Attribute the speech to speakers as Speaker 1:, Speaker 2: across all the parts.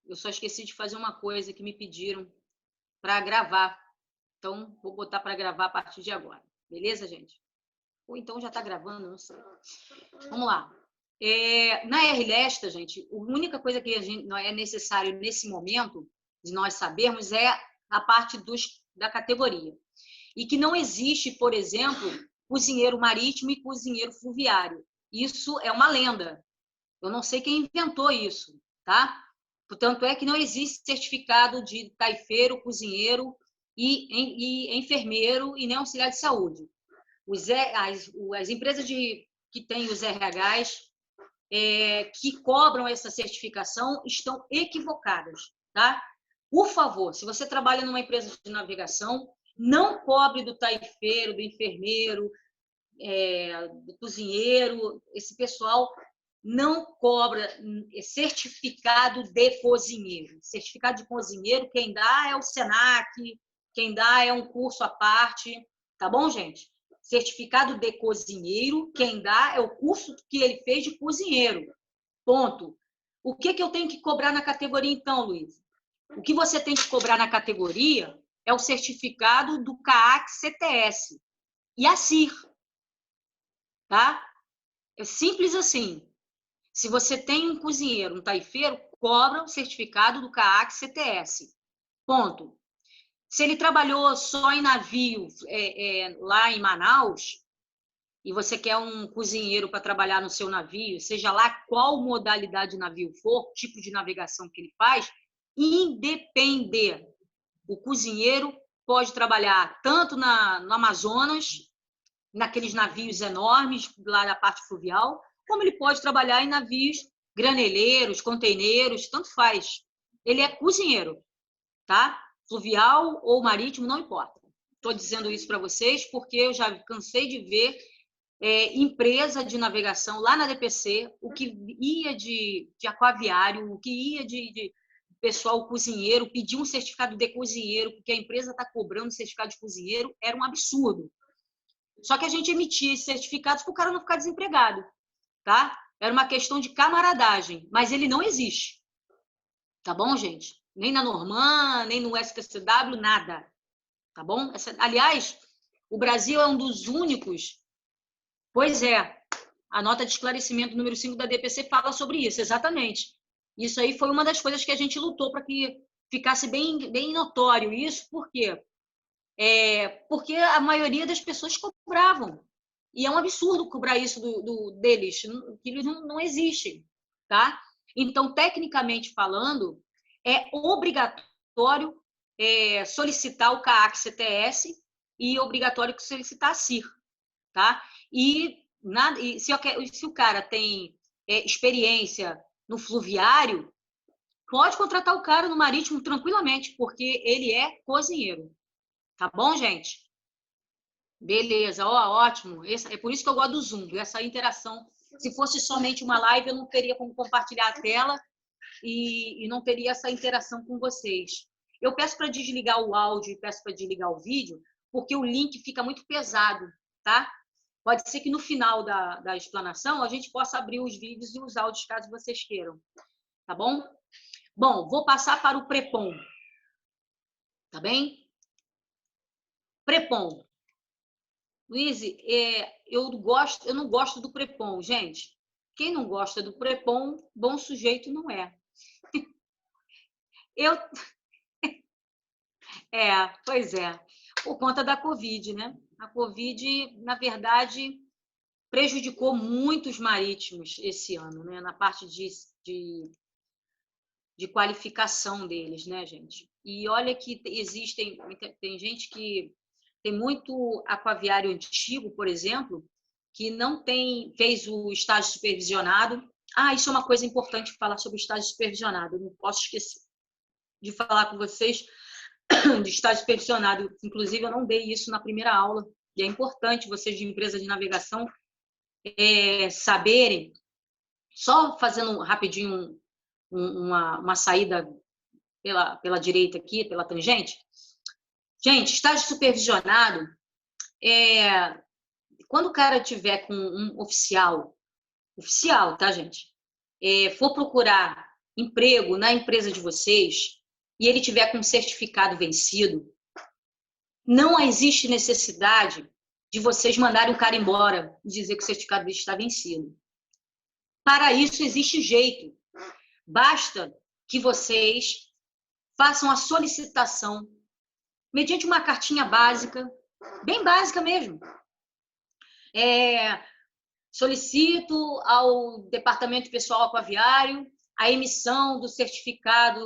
Speaker 1: Eu só esqueci de fazer uma coisa que me pediram para gravar. Então, vou botar para gravar a partir de agora. Beleza, gente? Ou então já está gravando, não sei. Vamos lá. Na RLesta, gente, a única coisa que a gente, não é necessário nesse momento de nós sabermos é a parte da categoria. E que não existe, por exemplo, cozinheiro marítimo e cozinheiro fluviário. Isso é uma lenda. Eu não sei quem inventou isso, tá? Portanto, é que não existe certificado de taifeiro, cozinheiro e enfermeiro e nem auxiliar de saúde. As empresas que têm os RHs que cobram essa certificação estão equivocadas, tá? Por favor, se você trabalha numa empresa de navegação, não cobre do taifeiro, do enfermeiro, do cozinheiro, esse pessoal não cobra certificado de cozinheiro. Certificado de cozinheiro, quem dá é o Senac, quem dá é um curso à parte, tá bom, gente? Certificado de cozinheiro, quem dá é o curso que ele fez de cozinheiro. Ponto. O que eu tenho que cobrar na categoria, então, Luiz? O que você tem que cobrar na categoria é o certificado do CAAC-CTS e a CIR, tá? É simples assim. Se você tem um cozinheiro, um taifeiro, cobra o certificado do CAAC-CTS. Ponto. Se ele trabalhou só em navio lá em Manaus, e você quer um cozinheiro para trabalhar no seu navio, seja lá qual modalidade de navio for, tipo de navegação que ele faz, independe. O cozinheiro pode trabalhar tanto no Amazonas, naqueles navios enormes lá da parte fluvial, como ele pode trabalhar em navios graneleiros, containeiros, tanto faz. Ele é cozinheiro, tá? Fluvial ou marítimo, não importa. Estou dizendo isso para vocês porque eu já cansei de ver empresa de navegação lá na DPC, o que ia de aquaviário, o que ia de pessoal cozinheiro, pedir um certificado de cozinheiro, porque a empresa está cobrando certificado de cozinheiro, era um absurdo. Só que a gente emitia esses certificados para o cara não ficar desempregado, tá? Era uma questão de camaradagem, mas ele não existe. Tá bom, gente? Nem na Norman, nem no STCW, nada. Tá bom? Aliás, o Brasil é um dos únicos. Pois é, a nota de esclarecimento número 5 da DPC fala sobre isso, exatamente. Isso aí foi uma das coisas que a gente lutou para que ficasse bem notório isso, por quê? Porque a maioria das pessoas cobravam. E é um absurdo cobrar isso deles, que eles não existem. Tá? Então, tecnicamente falando, é obrigatório solicitar o CAAC-CTS e obrigatório solicitar a CIR. Tá? E se o cara tem experiência no fluviário, pode contratar o cara no marítimo tranquilamente, porque ele é cozinheiro. Tá bom, gente? Beleza, ótimo. É por isso que eu gosto do Zoom, essa interação. Se fosse somente uma live, eu não teria como compartilhar a tela e não teria essa interação com vocês. Eu peço para desligar o áudio e peço para desligar o vídeo, porque o link fica muito pesado, tá? Pode ser que no final da explanação a gente possa abrir os vídeos e os áudios, caso vocês queiram. Tá bom? Bom, vou passar para o Prepom. Tá bem? Prepom. Luiz, eu não gosto do Prepom, gente. Quem não gosta do Prepom, bom sujeito não é. Eu, pois é, por conta da Covid, né? A Covid, na verdade, prejudicou muitos marítimos esse ano, né? Na parte de qualificação deles, né, gente? E olha que tem gente que tem muito aquaviário antigo, por exemplo, que não fez o estágio supervisionado. Isso é uma coisa importante falar sobre o estágio supervisionado. Eu não posso esquecer de falar com vocês de estágio supervisionado. Inclusive, eu não dei isso na primeira aula. E é importante vocês de empresa de navegação saberem, só fazendo rapidinho uma saída pela direita aqui, pela tangente. Gente, estágio supervisionado quando o cara tiver com um oficial, tá, gente? For procurar emprego na empresa de vocês e ele tiver com um certificado vencido, não existe necessidade de vocês mandarem o cara embora e dizer que o certificado dele está vencido. Para isso existe jeito. Basta que vocês façam a solicitação mediante uma cartinha básica, bem básica mesmo. Solicito ao Departamento de Pessoal Aquaviário a emissão do certificado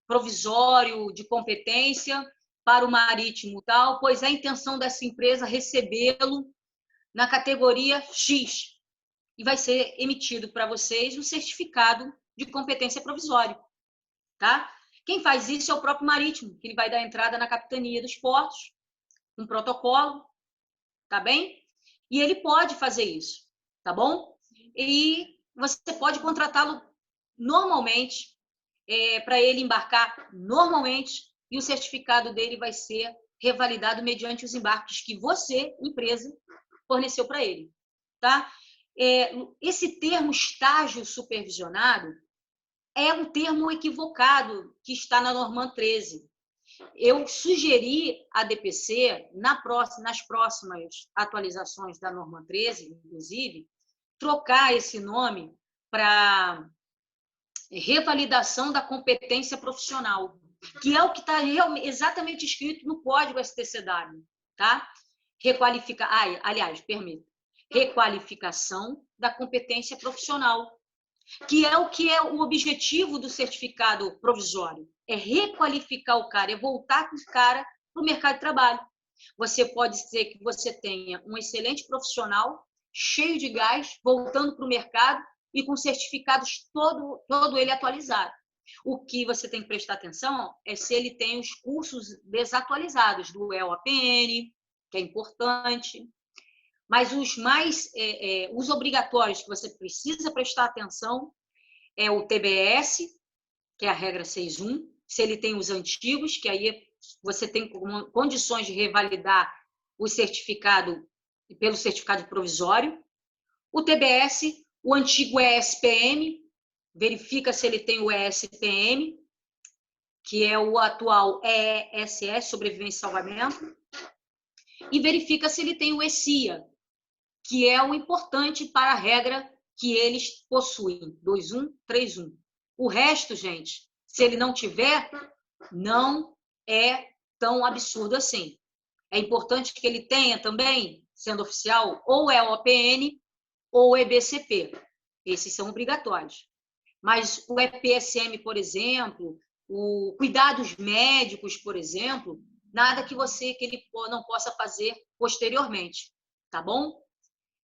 Speaker 1: provisório de competência para o marítimo tal, pois é a intenção dessa empresa recebê-lo na categoria X e vai ser emitido para vocês o certificado de competência provisório, tá? Quem faz isso é o próprio marítimo, que ele vai dar entrada na capitania dos portos, um protocolo, tá bem? E ele pode fazer isso, tá bom? E você pode contratá-lo normalmente, para ele embarcar normalmente, e o certificado dele vai ser revalidado mediante os embarques que você, empresa, forneceu para ele, tá? Esse termo estágio supervisionado é um termo equivocado que está na Norman 13. Eu sugeri à DPC, nas próximas atualizações da Norma 13, inclusive, trocar esse nome para revalidação da competência profissional, que é o que está exatamente escrito no Código STCW, tá? Requalificação da competência profissional, que é o objetivo do certificado provisório, é requalificar o cara, é voltar com o cara para o mercado de trabalho. Você pode ser que você tenha um excelente profissional, cheio de gás, voltando para o mercado e com certificados todo ele atualizado. O que você tem que prestar atenção é se ele tem os cursos desatualizados do EOAPN, que é importante, mas os obrigatórios que você precisa prestar atenção é o TBS, que é a regra 6.1, se ele tem os antigos, que aí você tem condições de revalidar o certificado pelo certificado provisório. O TBS, o antigo ESPM, verifica se ele tem o ESPM, que é o atual ESS, Sobrevivência e Salvamento, e verifica se ele tem o ESIA, que é o importante para a regra que eles possuem, 2.1.3.1. O resto, gente, se ele não tiver, não é tão absurdo assim. É importante que ele tenha também, sendo oficial, ou EOPN ou EBCP. Esses são obrigatórios. Mas o EPSM, por exemplo, o cuidados médicos, por exemplo, nada que ele não possa fazer posteriormente, tá bom?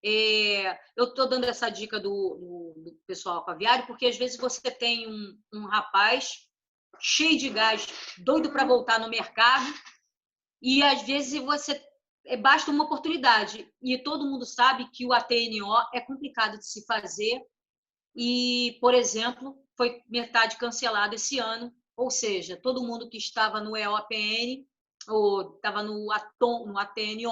Speaker 1: Eu estou dando essa dica do pessoal aquaviário, porque às vezes você tem um rapaz cheio de gás, doido para voltar no mercado, e às vezes basta uma oportunidade. E todo mundo sabe que o ATNO é complicado de se fazer, e, por exemplo, foi metade cancelado esse ano, ou seja, todo mundo que estava no EOPN ou estava no ATNO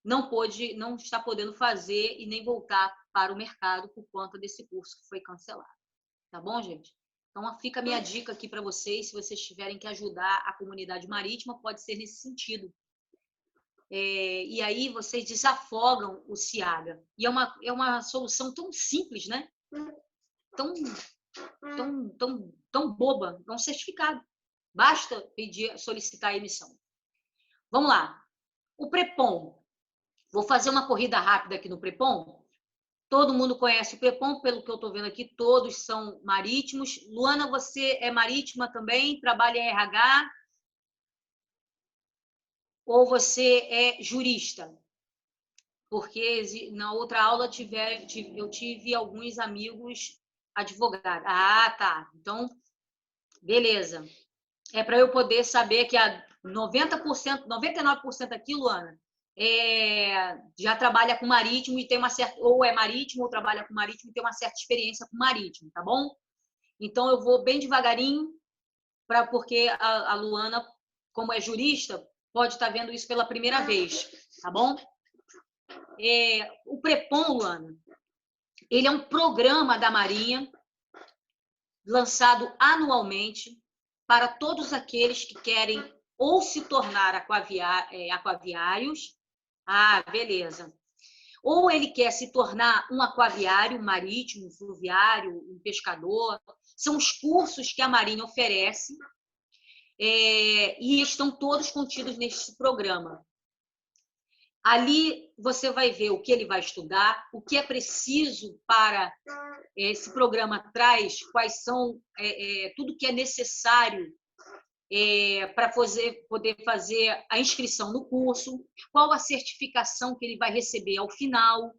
Speaker 1: não está podendo fazer e nem voltar para o mercado por conta desse curso que foi cancelado. Tá bom, gente? Então, fica a minha dica aqui para vocês, se vocês tiverem que ajudar a comunidade marítima, pode ser nesse sentido. E aí vocês desafogam o CIAGA. E é uma solução tão simples, né? Tão boba, é um certificado. Basta solicitar a emissão. Vamos lá. O PREPOM. Vou fazer uma corrida rápida aqui no PREPOM. Todo mundo conhece o PREPOM, pelo que eu estou vendo aqui, todos são marítimos. Luana, você é marítima também? Trabalha em RH? Ou você é jurista? Porque na outra aula eu tive alguns amigos advogados. Ah, tá. Então, beleza. É para eu poder saber que a 90%, 99% aqui, Luana, já trabalha com marítimo e tem uma certa, ou é marítimo ou trabalha com marítimo e tem uma certa experiência com marítimo, tá bom? Então eu vou bem devagarinho, porque a Luana, como é jurista, pode estar vendo isso pela primeira vez, tá bom? O PREPOM, Luana, ele é um programa da Marinha lançado anualmente para todos aqueles que querem ou se tornar aquaviários. Ah, beleza. Ou ele quer se tornar um aquaviário marítimo, um fluviário, um pescador. São os cursos que a Marinha oferece e estão todos contidos neste programa. Ali você vai ver o que ele vai estudar, o que é preciso para esse programa traz, quais são tudo que é necessário para poder fazer a inscrição no curso, qual a certificação que ele vai receber ao final,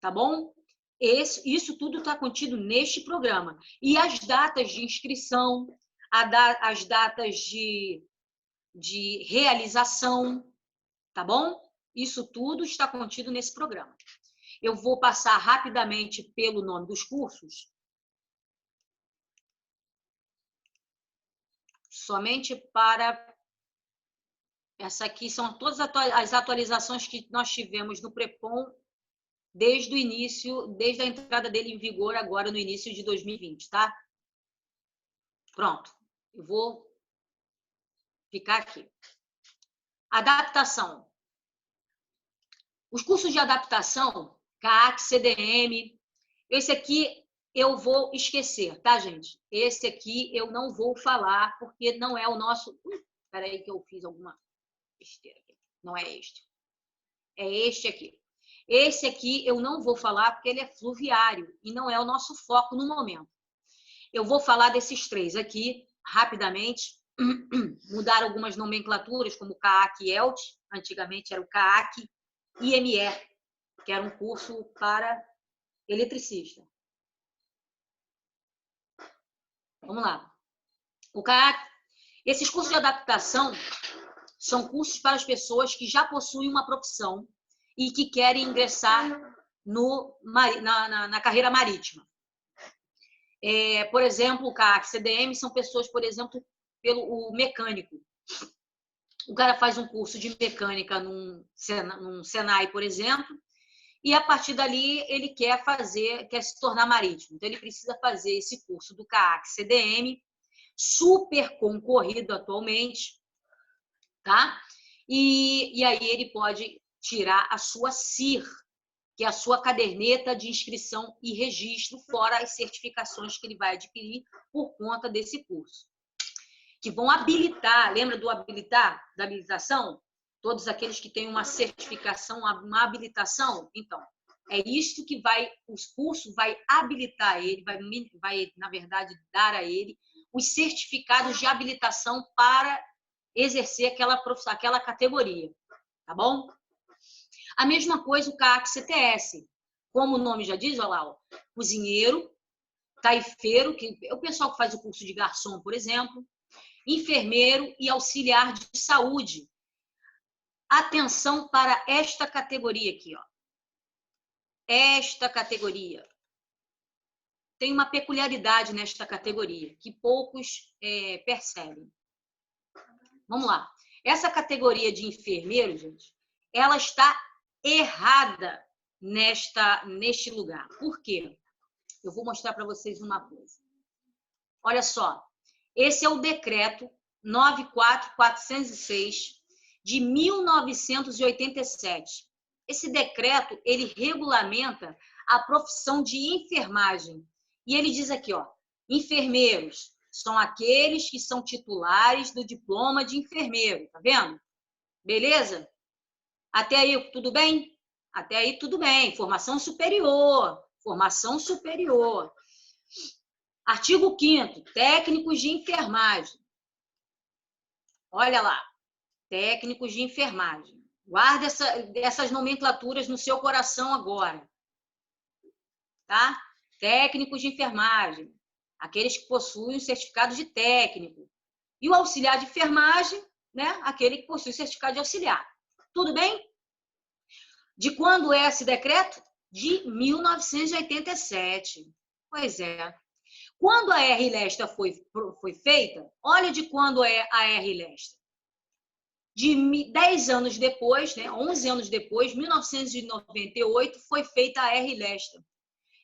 Speaker 1: tá bom? Isso tudo está contido neste programa. E as datas de inscrição, as datas de realização, tá bom? Isso tudo está contido nesse programa. Eu vou passar rapidamente pelo nome dos cursos, somente para... Essa aqui são todas as atualizações que nós tivemos no Prepom desde o início, desde a entrada dele em vigor agora no início de 2020, tá? Pronto, eu vou ficar aqui. Adaptação. Os cursos de adaptação, CAC, CDM, esse aqui eu vou esquecer, tá, gente? Esse aqui eu não vou falar, porque não é o nosso... Espera aí que eu fiz alguma besteira aqui. Não é este. É este aqui. Esse aqui eu não vou falar porque ele é fluviário e não é o nosso foco no momento. Eu vou falar desses três aqui, rapidamente. Mudar algumas nomenclaturas, como CAAC e ELT. Antigamente era o CAAC IME, que era um curso para eletricista. Vamos lá. O CAAC, esses cursos de adaptação são cursos para as pessoas que já possuem uma profissão e que querem ingressar na carreira marítima. Por exemplo, o CAAC, CDM são pessoas, por exemplo, o mecânico. O cara faz um curso de mecânica num Senai, por exemplo, e a partir dali ele quer se tornar marítimo. Então, ele precisa fazer esse curso do CAAC, CDM, super concorrido atualmente, tá? E aí ele pode tirar a sua CIR, que é a sua caderneta de inscrição e registro, fora as certificações que ele vai adquirir por conta desse curso. Que vão habilitar, lembra do habilitar, da habilitação? Todos aqueles que têm uma certificação, uma habilitação, então, é isso que o curso vai habilitar ele, vai, na verdade, dar a ele os certificados de habilitação para exercer aquela categoria, tá bom? A mesma coisa o CAAC-CTS, como o nome já diz, olha lá, ó, cozinheiro, taifeiro, que é o pessoal que faz o curso de garçom, por exemplo, enfermeiro e auxiliar de saúde. Atenção para esta categoria aqui, ó. Esta categoria. Tem uma peculiaridade nesta categoria, que poucos percebem. Vamos lá. Essa categoria de enfermeiro, gente, ela está errada neste lugar. Por quê? Eu vou mostrar para vocês uma coisa. Olha só. Esse é o decreto 94.406 de 1987. Esse decreto, ele regulamenta a profissão de enfermagem. E ele diz aqui, ó, enfermeiros são aqueles que são titulares do diploma de enfermeiro, tá vendo? Beleza? Até aí, tudo bem? Até aí, tudo bem. Formação superior. Formação superior. Artigo 5º, técnicos de enfermagem. Olha lá, técnicos de enfermagem. Guarda essas nomenclaturas no seu coração agora. Tá? Técnicos de enfermagem, aqueles que possuem o certificado de técnico. E o auxiliar de enfermagem, né? Aquele que possui o certificado de auxiliar. Tudo bem? De quando é esse decreto? De 1987. Pois é. Quando a R-Lesta foi feita, olha de quando é a R-Lesta. De 10 anos depois, né, 11 anos depois, 1998, foi feita a R-Lesta.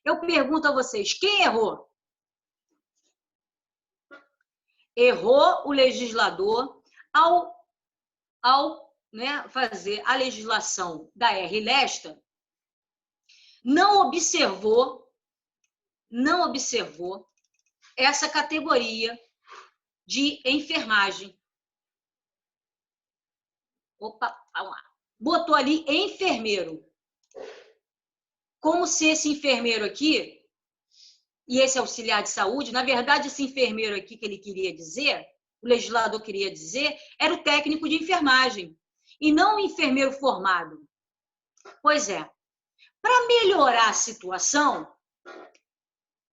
Speaker 1: Eu pergunto a vocês, quem errou? errou o legislador ao né, fazer a legislação da R-Lesta, não observou essa categoria de enfermagem. Opa, vamos lá. Botou ali enfermeiro. Como se esse enfermeiro aqui, e esse auxiliar de saúde, na verdade, esse enfermeiro aqui que ele queria dizer, o legislador queria dizer, era o técnico de enfermagem, e não o enfermeiro formado. Pois é. Para melhorar a situação,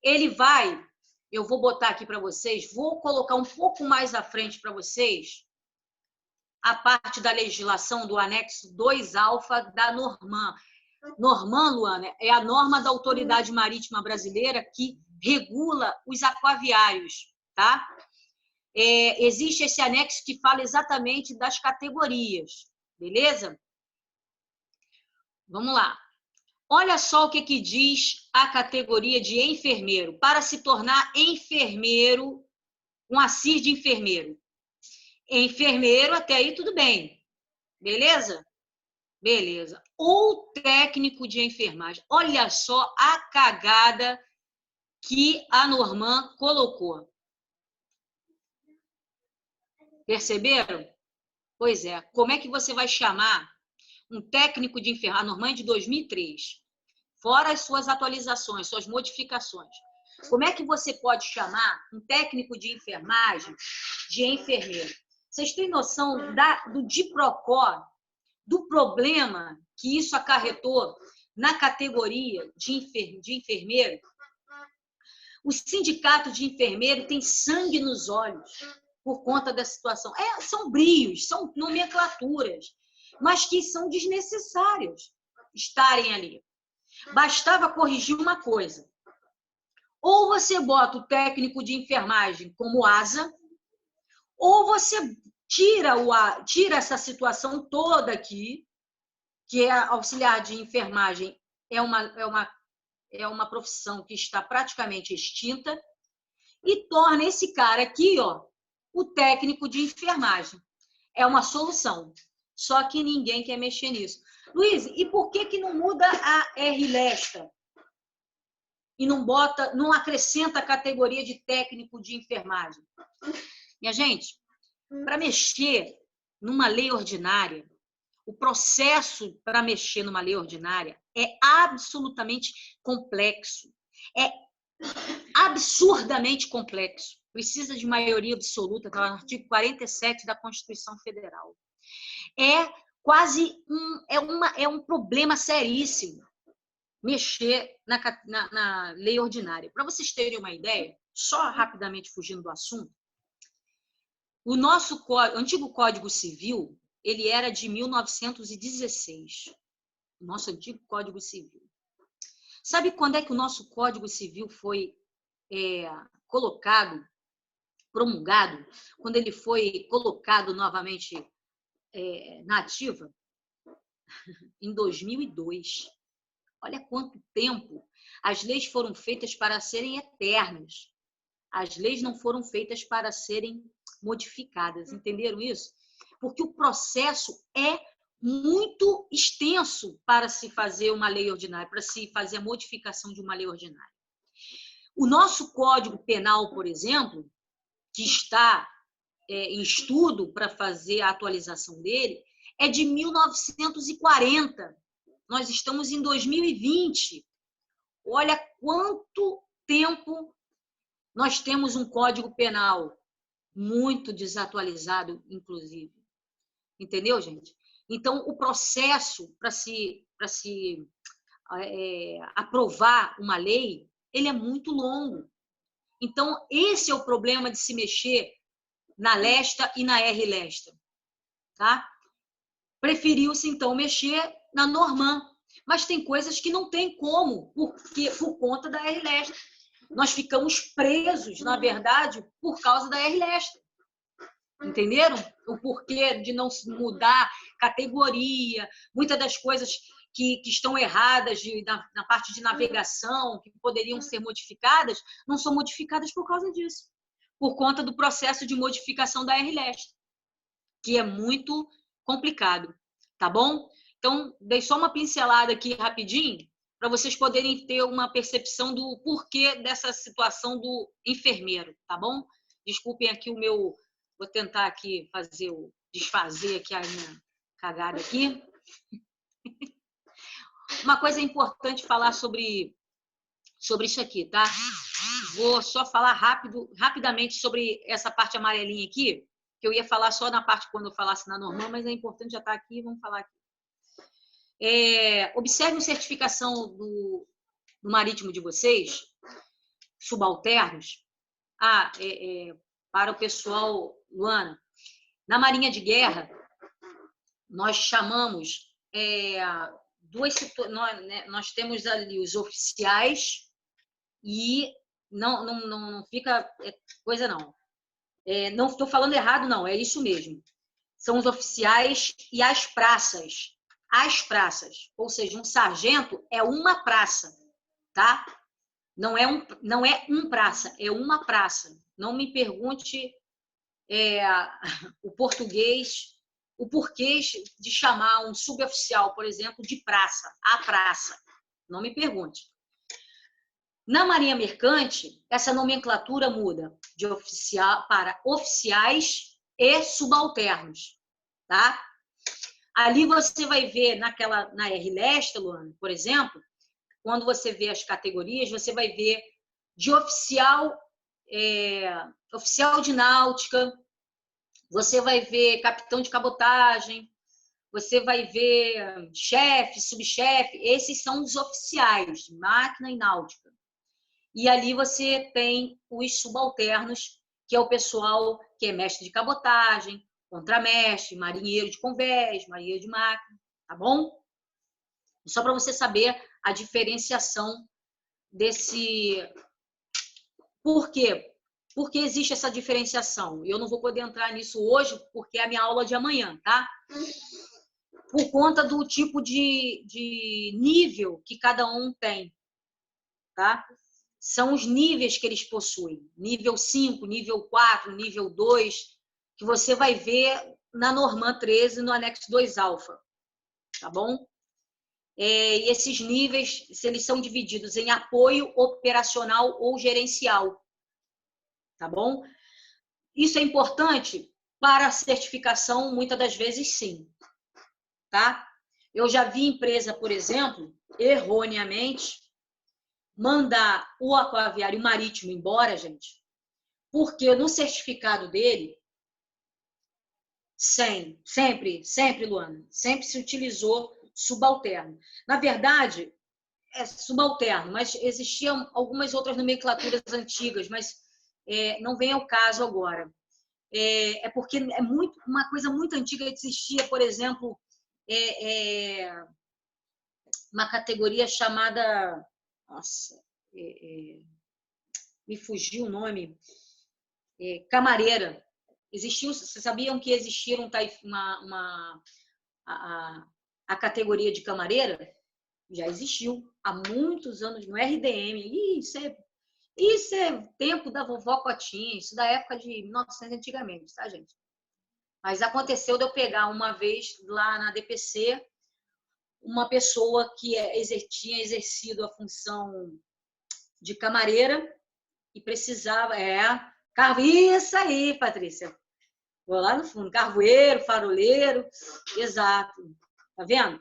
Speaker 1: eu vou botar aqui para vocês, vou colocar um pouco mais à frente para vocês, a parte da legislação do anexo 2-alfa da Norman. Norman, Luana, é a norma da Autoridade Marítima Brasileira que regula os aquaviários, tá? Existe esse anexo que fala exatamente das categorias, beleza? Vamos lá. Olha só o que diz a categoria de enfermeiro. Para se tornar enfermeiro, um assir de enfermeiro. Enfermeiro, até aí tudo bem. Beleza? Beleza. Ou técnico de enfermagem. Olha só a cagada que a Norman colocou. Perceberam? Pois é. Como é que você vai chamar um técnico de enfermagem? A Norman é de 2003. Fora as suas atualizações, suas modificações. Como é que você pode chamar um técnico de enfermagem de enfermeiro? Vocês têm noção do DIPROCOR, do problema que isso acarretou na categoria de enfermeiro? O sindicato de enfermeiro tem sangue nos olhos por conta da situação. São brios, são nomenclaturas, mas que são desnecessários estarem ali. Bastava corrigir uma coisa. Ou você bota o técnico de enfermagem como asa, ou você tira essa situação toda aqui, que é auxiliar de enfermagem, é uma profissão que está praticamente extinta, e torna esse cara aqui, ó, o técnico de enfermagem. É uma solução. Só que ninguém quer mexer nisso. Luiz, e por que não muda a R-Lesta? E não acrescenta a categoria de técnico de enfermagem? Minha gente, para mexer numa lei ordinária, o processo para mexer numa lei ordinária é absolutamente complexo. É absurdamente complexo. Precisa de maioria absoluta, está no artigo 47 da Constituição Federal. É um problema seríssimo mexer na lei ordinária. Para vocês terem uma ideia, só rapidamente fugindo do assunto, o nosso antigo Código Civil, ele era de 1916. O nosso antigo Código Civil. Sabe quando é que o nosso Código Civil foi promulgado? Quando ele foi colocado novamente na ativa? Em 2002. Olha quanto tempo. As leis foram feitas para serem eternas. As leis não foram feitas para serem modificadas. Entenderam isso? Porque o processo é muito extenso para se fazer uma lei ordinária, para se fazer a modificação de uma lei ordinária. O nosso Código Penal, por exemplo, que está em estudo para fazer a atualização dele, é de 1940. Nós estamos em 2020. Olha quanto tempo nós temos um Código Penal muito desatualizado, inclusive. Entendeu, gente? Então, o processo para se aprovar uma lei, ele é muito longo. Então, esse é o problema de se mexer na Lesta e na R-Lesta. Tá? Preferiu-se, então, mexer na Norman. Mas tem coisas que não tem como, por conta da R-Lesta. Nós ficamos presos, na verdade, por causa da R-Lesta. Entenderam? O porquê de não se mudar categoria, muitas das coisas que estão erradas na parte de navegação, que poderiam ser modificadas, não são modificadas por causa disso. por conta do processo de modificação da R-Leste, que é muito complicado, tá bom? Então, dei só uma pincelada aqui rapidinho, para vocês poderem ter uma percepção do porquê dessa situação do enfermeiro, tá bom? Desculpem aqui o meu... Vou tentar aqui desfazer aqui a minha cagada aqui. Uma coisa importante falar sobre isso aqui, tá? Vou só falar rapidamente sobre essa parte amarelinha aqui, que eu ia falar só na parte quando eu falasse na normal, mas é importante já estar aqui, vamos falar aqui. Observe a certificação do marítimo de vocês, subalternos. Para o pessoal, Luana, na Marinha de Guerra, nós chamamos nós temos ali os oficiais e não fica coisa não. Não estou falando errado, não, é isso mesmo. São os oficiais e as praças. As praças, ou seja, um sargento é uma praça, tá? Não é um praça, é uma praça. Não me pergunte o português, o porquê de chamar um suboficial, por exemplo, de praça, a praça. Não me pergunte. Na Marinha Mercante, essa nomenclatura muda de oficial para oficiais e subalternos, tá? Ali você vai ver na R-Leste, Luana, por exemplo, quando você vê as categorias, você vai ver de oficial de náutica, você vai ver capitão de cabotagem, você vai ver chefe, subchefe, esses são os oficiais de máquina e náutica. E ali você tem os subalternos, que é o pessoal que é mestre de cabotagem, contramestre, marinheiro de convés, marinheiro de máquina, tá bom? Só para você saber a diferenciação desse... Por quê? Porque existe essa diferenciação. Eu não vou poder entrar nisso hoje, porque é a minha aula de amanhã, tá? Por conta do tipo de nível que cada um tem, tá? São os níveis que eles possuem. Nível 5, nível 4, nível 2, que você vai ver na Norman 13, no anexo 2 alfa, tá bom? E esses níveis, se eles são divididos em apoio operacional ou gerencial, tá bom? Isso é importante para a certificação, muitas das vezes, sim, tá? Eu já vi empresa, por exemplo, erroneamente, mandar o aquaviário marítimo embora, gente, porque no certificado dele, sempre, Luana, sempre se utilizou subalterno. Na verdade, é subalterno, mas existiam algumas outras nomenclaturas antigas, mas não vem ao caso agora. Porque é uma coisa muito antiga que existia, por exemplo, uma categoria chamada... Nossa, me fugiu o nome. Camareira. Vocês sabiam que existiram a categoria de camareira? Já existiu há muitos anos no RDM. Isso é tempo da vovó Cotinha, isso da época de 1900 antigamente, tá, gente? Mas aconteceu de eu pegar uma vez lá na DPC uma pessoa que tinha exercido a função de camareira e precisava... Isso aí, Patrícia. Vou lá no fundo. Carvoeiro, faroleiro, exato. Tá vendo?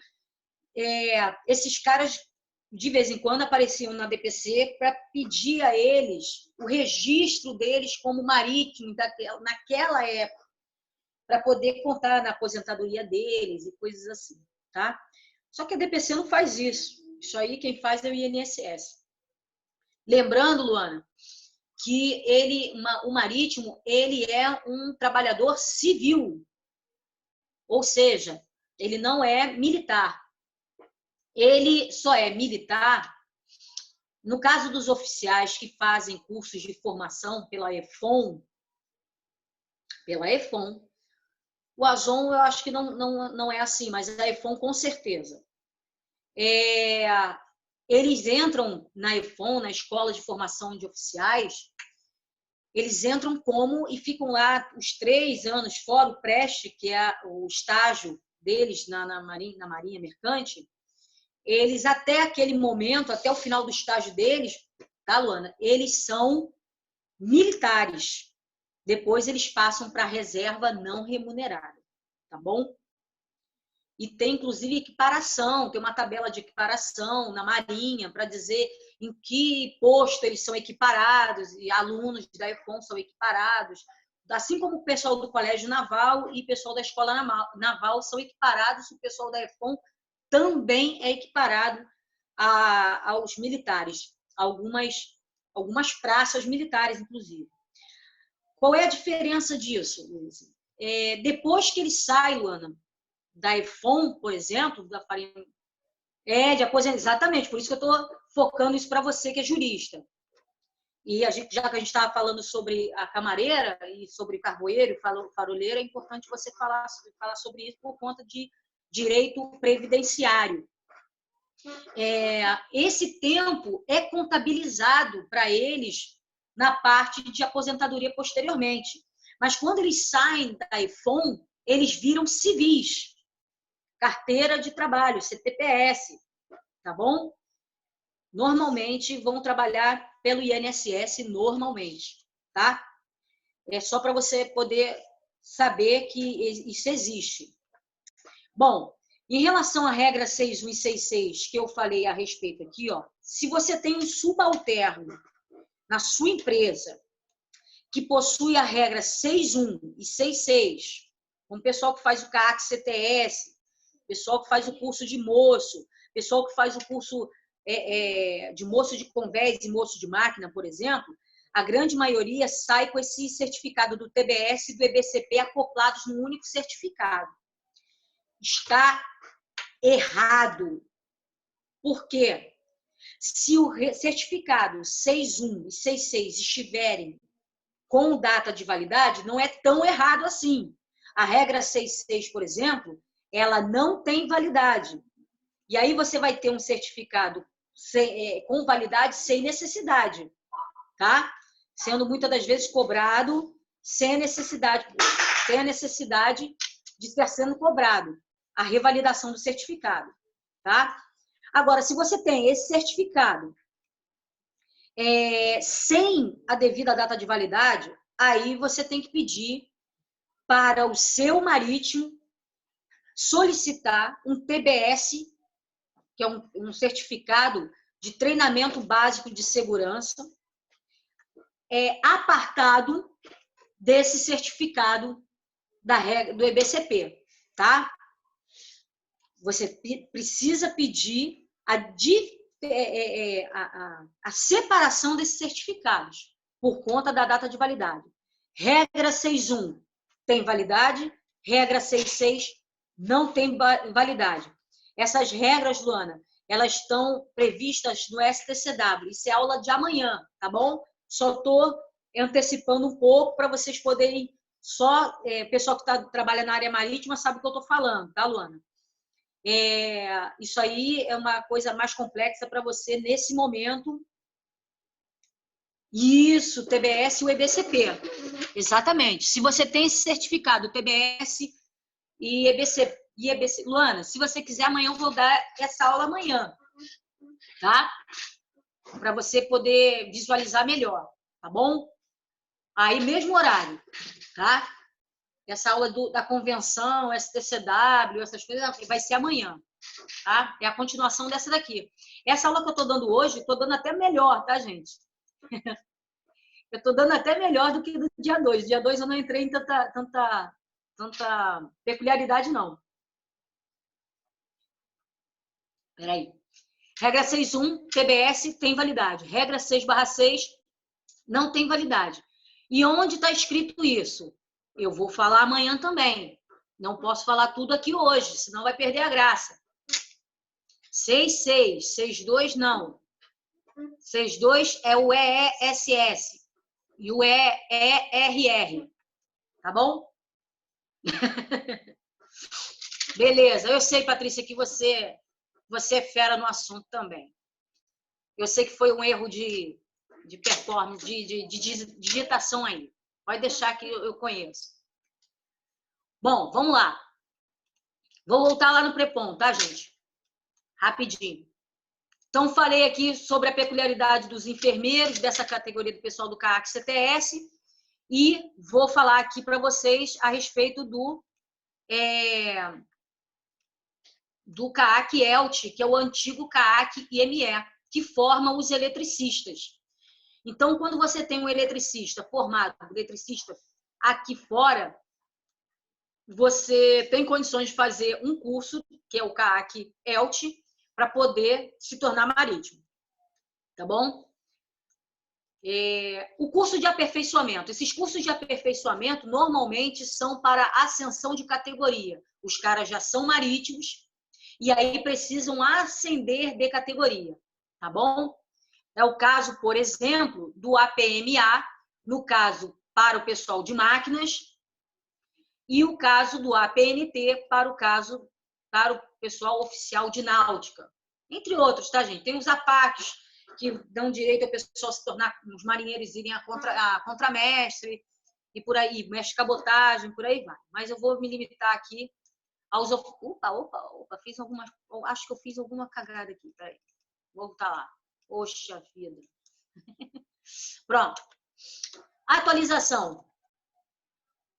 Speaker 1: Esses caras, de vez em quando, apareciam na DPC para pedir a eles o registro deles como marítimo naquela época, para poder contar na aposentadoria deles e coisas assim, tá? Só que a DPC não faz isso. Isso aí quem faz é o INSS. Lembrando, Luana, que o marítimo, ele é um trabalhador civil, ou seja, ele não é militar. Ele só é militar no caso dos oficiais que fazem cursos de formação pela EFON. O ASON eu acho que não é assim, mas a EFON com certeza. Eles entram na EFON, na Escola de Formação de Oficiais, eles entram como e ficam lá os 3 anos, fora o preste, que é o estágio deles na Marinha Mercante, eles até aquele momento, até o final do estágio deles, tá, Luana? Eles são militares. Depois eles passam para a reserva não remunerada, tá bom? E tem, inclusive, equiparação, tem uma tabela de equiparação na Marinha para dizer em que posto eles são equiparados, e alunos da EFON são equiparados, assim como o pessoal do Colégio Naval e o pessoal da Escola Naval são equiparados, o pessoal da EFON também é equiparado aos militares, algumas praças militares, inclusive. Qual é a diferença disso, Luiz? Depois que ele sai, Luana, da EFON, por exemplo, da farinha de aposentar, exatamente, por isso que eu estou focando isso para você que é jurista. E já que a gente estava falando sobre a camareira e sobre carvoeiro e faroleiro, é importante você falar sobre isso por conta de direito previdenciário. Esse tempo é contabilizado para eles na parte de aposentadoria posteriormente. Mas quando eles saem da EFON, eles viram civis. Carteira de trabalho, CTPS, tá bom? Normalmente vão trabalhar pelo INSS normalmente, tá? É só para você poder saber que isso existe. Bom, em relação à regra 6.1 e 6.6, que eu falei a respeito aqui, ó, se você tem um subalterno na sua empresa que possui a regra 6.1 e 6.6, como o pessoal que faz o CAC-CTS, pessoal que faz o curso de moço, pessoal que faz o curso de moço de convés e moço de máquina, por exemplo, a grande maioria sai com esse certificado do TBS e do EBCP acoplados num único certificado. Está errado. Por quê? Se o certificado 6.1 e 6.6 estiverem com data de validade, não é tão errado assim. A regra 6.6, por exemplo, ela não tem validade. E aí você vai ter um certificado com validade sem necessidade, tá? Sendo muitas das vezes cobrado sem a necessidade de estar sendo cobrado a revalidação do certificado, tá? Agora, se você tem esse certificado sem a devida data de validade, aí você tem que pedir para o seu marítimo solicitar um TBS, que é um certificado de treinamento básico de segurança, apartado desse certificado do EBCP, tá? Você precisa pedir a separação desses certificados por conta da data de validade. Regra 6.1 tem validade, regra 6.6 não tem validade. Essas regras, Luana, elas estão previstas no STCW. Isso é aula de amanhã, tá bom? Só estou antecipando um pouco para vocês poderem pessoal que trabalha na área marítima sabe o que eu estou falando, tá, Luana? Isso aí é uma coisa mais complexa para você nesse momento. Isso, TBS e o EBCP. Exatamente. Se você tem esse certificado, TBS e EBCP, Luana, se você quiser, amanhã eu vou dar essa aula amanhã, tá? Para você poder visualizar melhor, tá bom? Aí, mesmo horário, tá? Essa aula da convenção, STCW, essas coisas, vai ser amanhã, tá? É a continuação dessa daqui. Essa aula que eu estou dando hoje, estou dando até melhor, tá, gente? Eu estou dando até melhor do que do dia 2. Dia 2 eu não entrei em tanta peculiaridade, não. Peraí. Regra 6.1, TBS tem validade. Regra 6/6 não tem validade. E onde está escrito isso? Eu vou falar amanhã também. Não posso falar tudo aqui hoje, senão vai perder a graça. 6.6, 6.2 não. 6.2 é o EESS e o EERR. Tá bom? Beleza. Eu sei, Patrícia, que você é fera no assunto também. Eu sei que foi um erro de de performance, de digitação aí. Pode deixar que eu conheço. Bom, vamos lá. Vou voltar lá no Prepon, tá, gente? Rapidinho. Então, falei aqui sobre a peculiaridade dos enfermeiros, dessa categoria do pessoal do CAAC-CTS, e vou falar aqui para vocês a respeito do CAAC-ELTE, que é o antigo CAAC-IME, que forma os eletricistas. Então, quando você tem um eletricista formado, eletricista aqui fora, você tem condições de fazer um curso, que é o CAAC-ELTE, para poder se tornar marítimo. Tá bom? O curso de aperfeiçoamento. Esses cursos de aperfeiçoamento, normalmente, são para ascensão de categoria. Os caras já são marítimos e aí precisam ascender de categoria. Tá bom? É o caso, por exemplo, do APMA, no caso, para o pessoal de máquinas, e o caso do APNT para o pessoal oficial de náutica. Entre outros, tá, gente? Tem os APACs, que dão direito ao pessoal se tornar, os marinheiros irem a contramestre, e por aí, mestre de cabotagem, por aí vai. Mas eu vou me limitar aqui aos... Opa, fiz algumas... Acho que eu fiz alguma cagada aqui, peraí. Vou voltar lá. Poxa vida. Pronto. Atualização.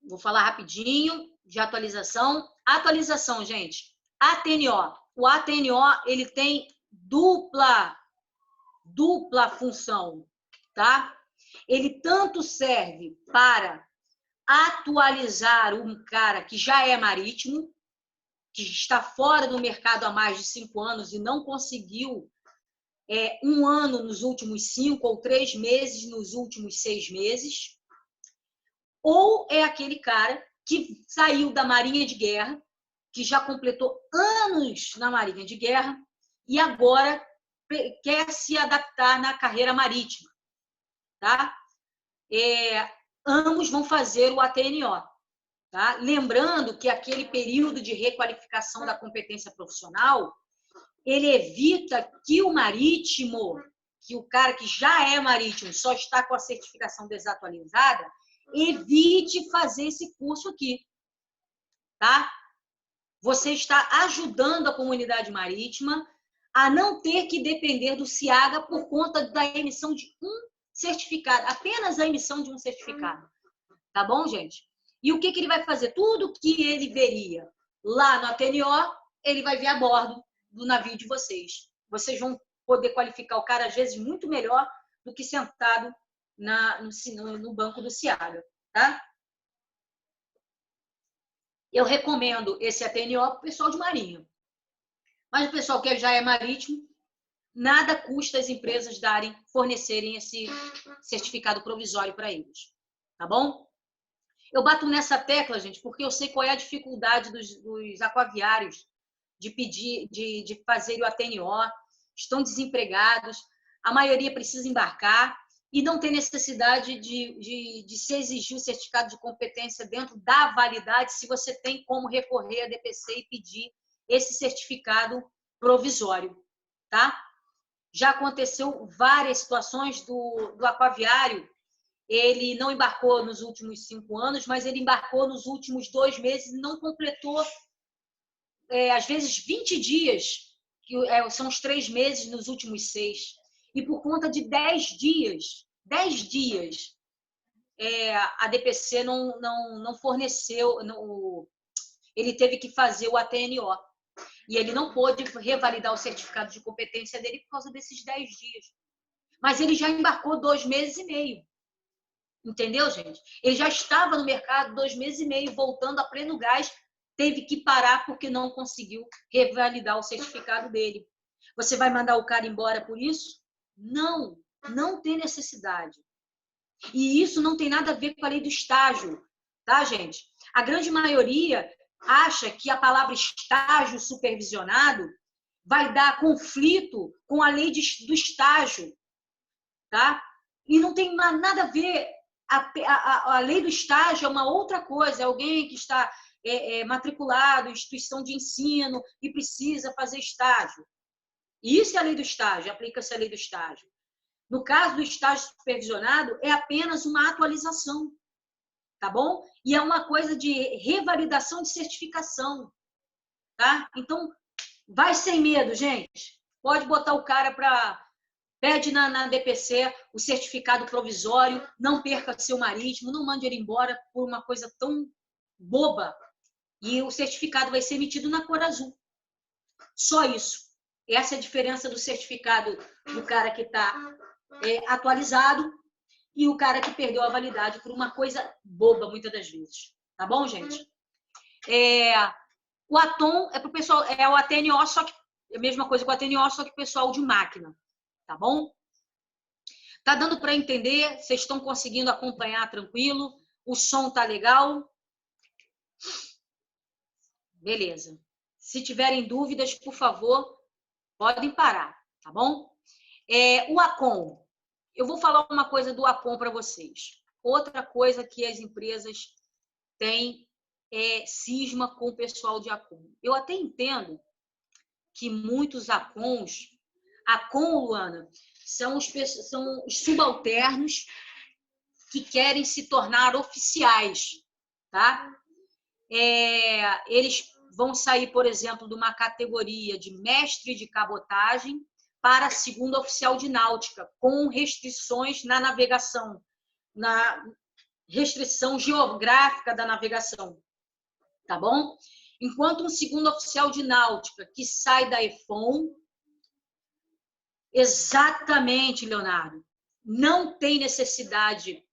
Speaker 1: Vou falar rapidinho de atualização. Atualização, gente. ATNO. O ATNO, ele tem dupla função, tá? Ele tanto serve para atualizar um cara que já é marítimo, que está fora do mercado há mais de 5 anos e não conseguiu 1 ano nos últimos 5 ou 3 meses nos últimos 6 meses, ou é aquele cara que saiu da Marinha de Guerra, que já completou anos na Marinha de Guerra e agora quer se adaptar na carreira marítima, tá? Ambos vão fazer o ATNO, tá? Lembrando que aquele período de requalificação da competência profissional, ele evita que o marítimo, que o cara que já é marítimo só está com a certificação desatualizada, evite fazer esse curso aqui, tá? Você está ajudando a comunidade marítima a não ter que depender do CIAGA por conta da emissão de um certificado, apenas a emissão de um certificado. Tá bom, gente? E o que ele vai fazer? Tudo que ele veria lá no ATNO, ele vai ver a bordo do navio de vocês. Vocês vão poder qualificar o cara, às vezes, muito melhor do que sentado no banco do CIAGA, tá? Eu recomendo esse ATNO para o pessoal de marinha. Mas o pessoal que já é marítimo, nada custa as empresas fornecerem esse certificado provisório para eles. Tá bom? Eu bato nessa tecla, gente, porque eu sei qual é a dificuldade dos aquaviários de pedir, de fazer o ATNO. Estão desempregados, a maioria precisa embarcar e não tem necessidade de se exigir o certificado de competência dentro da validade se você tem como recorrer à DPC e pedir esse certificado provisório, tá? Já aconteceu várias situações do aquaviário, ele não embarcou nos últimos 5 anos, mas ele embarcou nos últimos 2 meses e não completou, às vezes, 20 dias, que são os 3 meses nos últimos 6. E por conta de 10 dias, a DPC não forneceu, ele teve que fazer o ATNO. E ele não pôde revalidar o certificado de competência dele por causa desses 10 dias. Mas ele já embarcou 2 meses e meio. Entendeu, gente? Ele já estava no mercado 2 meses e meio, voltando a pleno gás, teve que parar porque não conseguiu revalidar o certificado dele. Você vai mandar o cara embora por isso? Não, não tem necessidade. E isso não tem nada a ver com a lei do estágio, tá, gente? A grande maioria acha que a palavra estágio supervisionado vai dar conflito com a lei do estágio, tá? E não tem nada a ver. A lei do estágio é uma outra coisa, é alguém que está matriculado em instituição de ensino e precisa fazer estágio. Isso é a lei do estágio, aplica-se a lei do estágio. No caso do estágio supervisionado, é apenas uma atualização, tá bom? E é uma coisa de revalidação de certificação, tá? Então, vai sem medo, gente. Pode botar o cara para... Pede na DPC o certificado provisório, não perca seu marítimo, não mande ele embora por uma coisa tão boba. E o certificado vai ser emitido na cor azul. Só isso. Essa é a diferença do certificado do cara que está atualizado e o cara que perdeu a validade por uma coisa boba, muitas das vezes. Tá bom, gente? O Atom é para o pessoal, é o ATNO, só que é a mesma coisa que o ATNO, só que pessoal de máquina. Tá bom? Tá dando para entender? Vocês estão conseguindo acompanhar tranquilo? O som tá legal? Beleza. Se tiverem dúvidas, por favor, podem parar, tá bom? O ACOM. Eu vou falar uma coisa do ACOM para vocês. Outra coisa que as empresas têm cisma com o pessoal de ACOM. Eu até entendo que muitos ACOMs, Luana, são os subalternos que querem se tornar oficiais, tá? Eles vão sair, por exemplo, de uma categoria de mestre de cabotagem para segunda oficial de náutica, com restrições na navegação, na restrição geográfica da navegação, tá bom? Enquanto um segundo oficial de náutica que sai da EFON, exatamente, Leonardo, não tem necessidade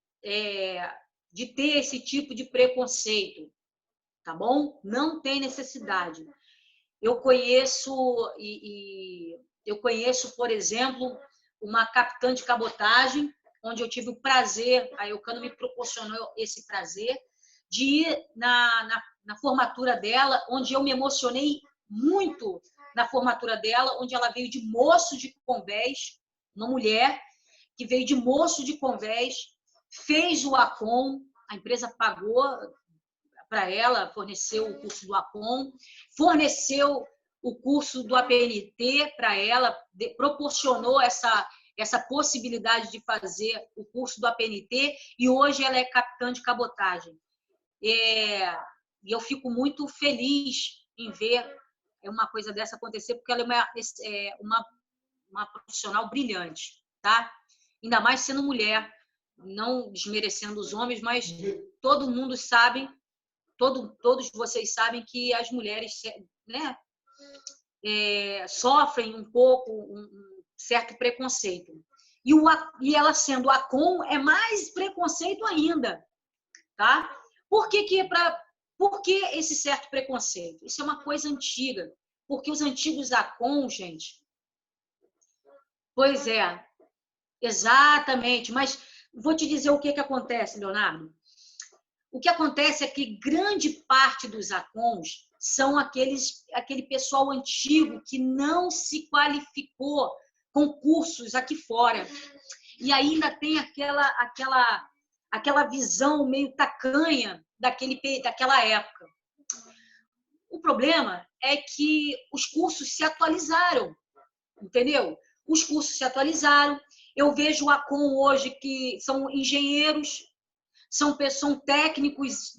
Speaker 1: de ter esse tipo de preconceito, tá bom? Não tem necessidade. Eu conheço, por exemplo, uma capitã de cabotagem, onde eu tive o prazer, a Eucano me proporcionou esse prazer, de ir na formatura dela, onde eu me emocionei muito na formatura dela, onde ela veio de moço de convés, uma mulher que veio de moço de convés, fez o ACOM, a empresa pagou para ela, forneceu o curso do ACOM, forneceu o curso do APNT para ela, proporcionou essa possibilidade de fazer o curso do APNT, e hoje ela é capitã de cabotagem. E eu fico muito feliz em ver uma coisa dessa acontecer, porque ela é uma profissional brilhante, tá? Ainda mais sendo mulher, não desmerecendo os homens, mas todo mundo sabe, todos vocês sabem que as mulheres, né, sofrem um pouco um certo preconceito. E ela sendo ACOM é mais preconceito ainda, tá? Por que esse certo preconceito? Isso é uma coisa antiga, porque os antigos ACOM, gente, pois é, exatamente, mas vou te dizer o que acontece, Leonardo. O que acontece é que grande parte dos ACOMs são aquele pessoal antigo que não se qualificou com cursos aqui fora. E ainda tem aquela visão meio tacanha daquela época. O problema é que os cursos se atualizaram, entendeu? Os cursos se atualizaram. Eu vejo o ACOM hoje que são engenheiros, são técnicos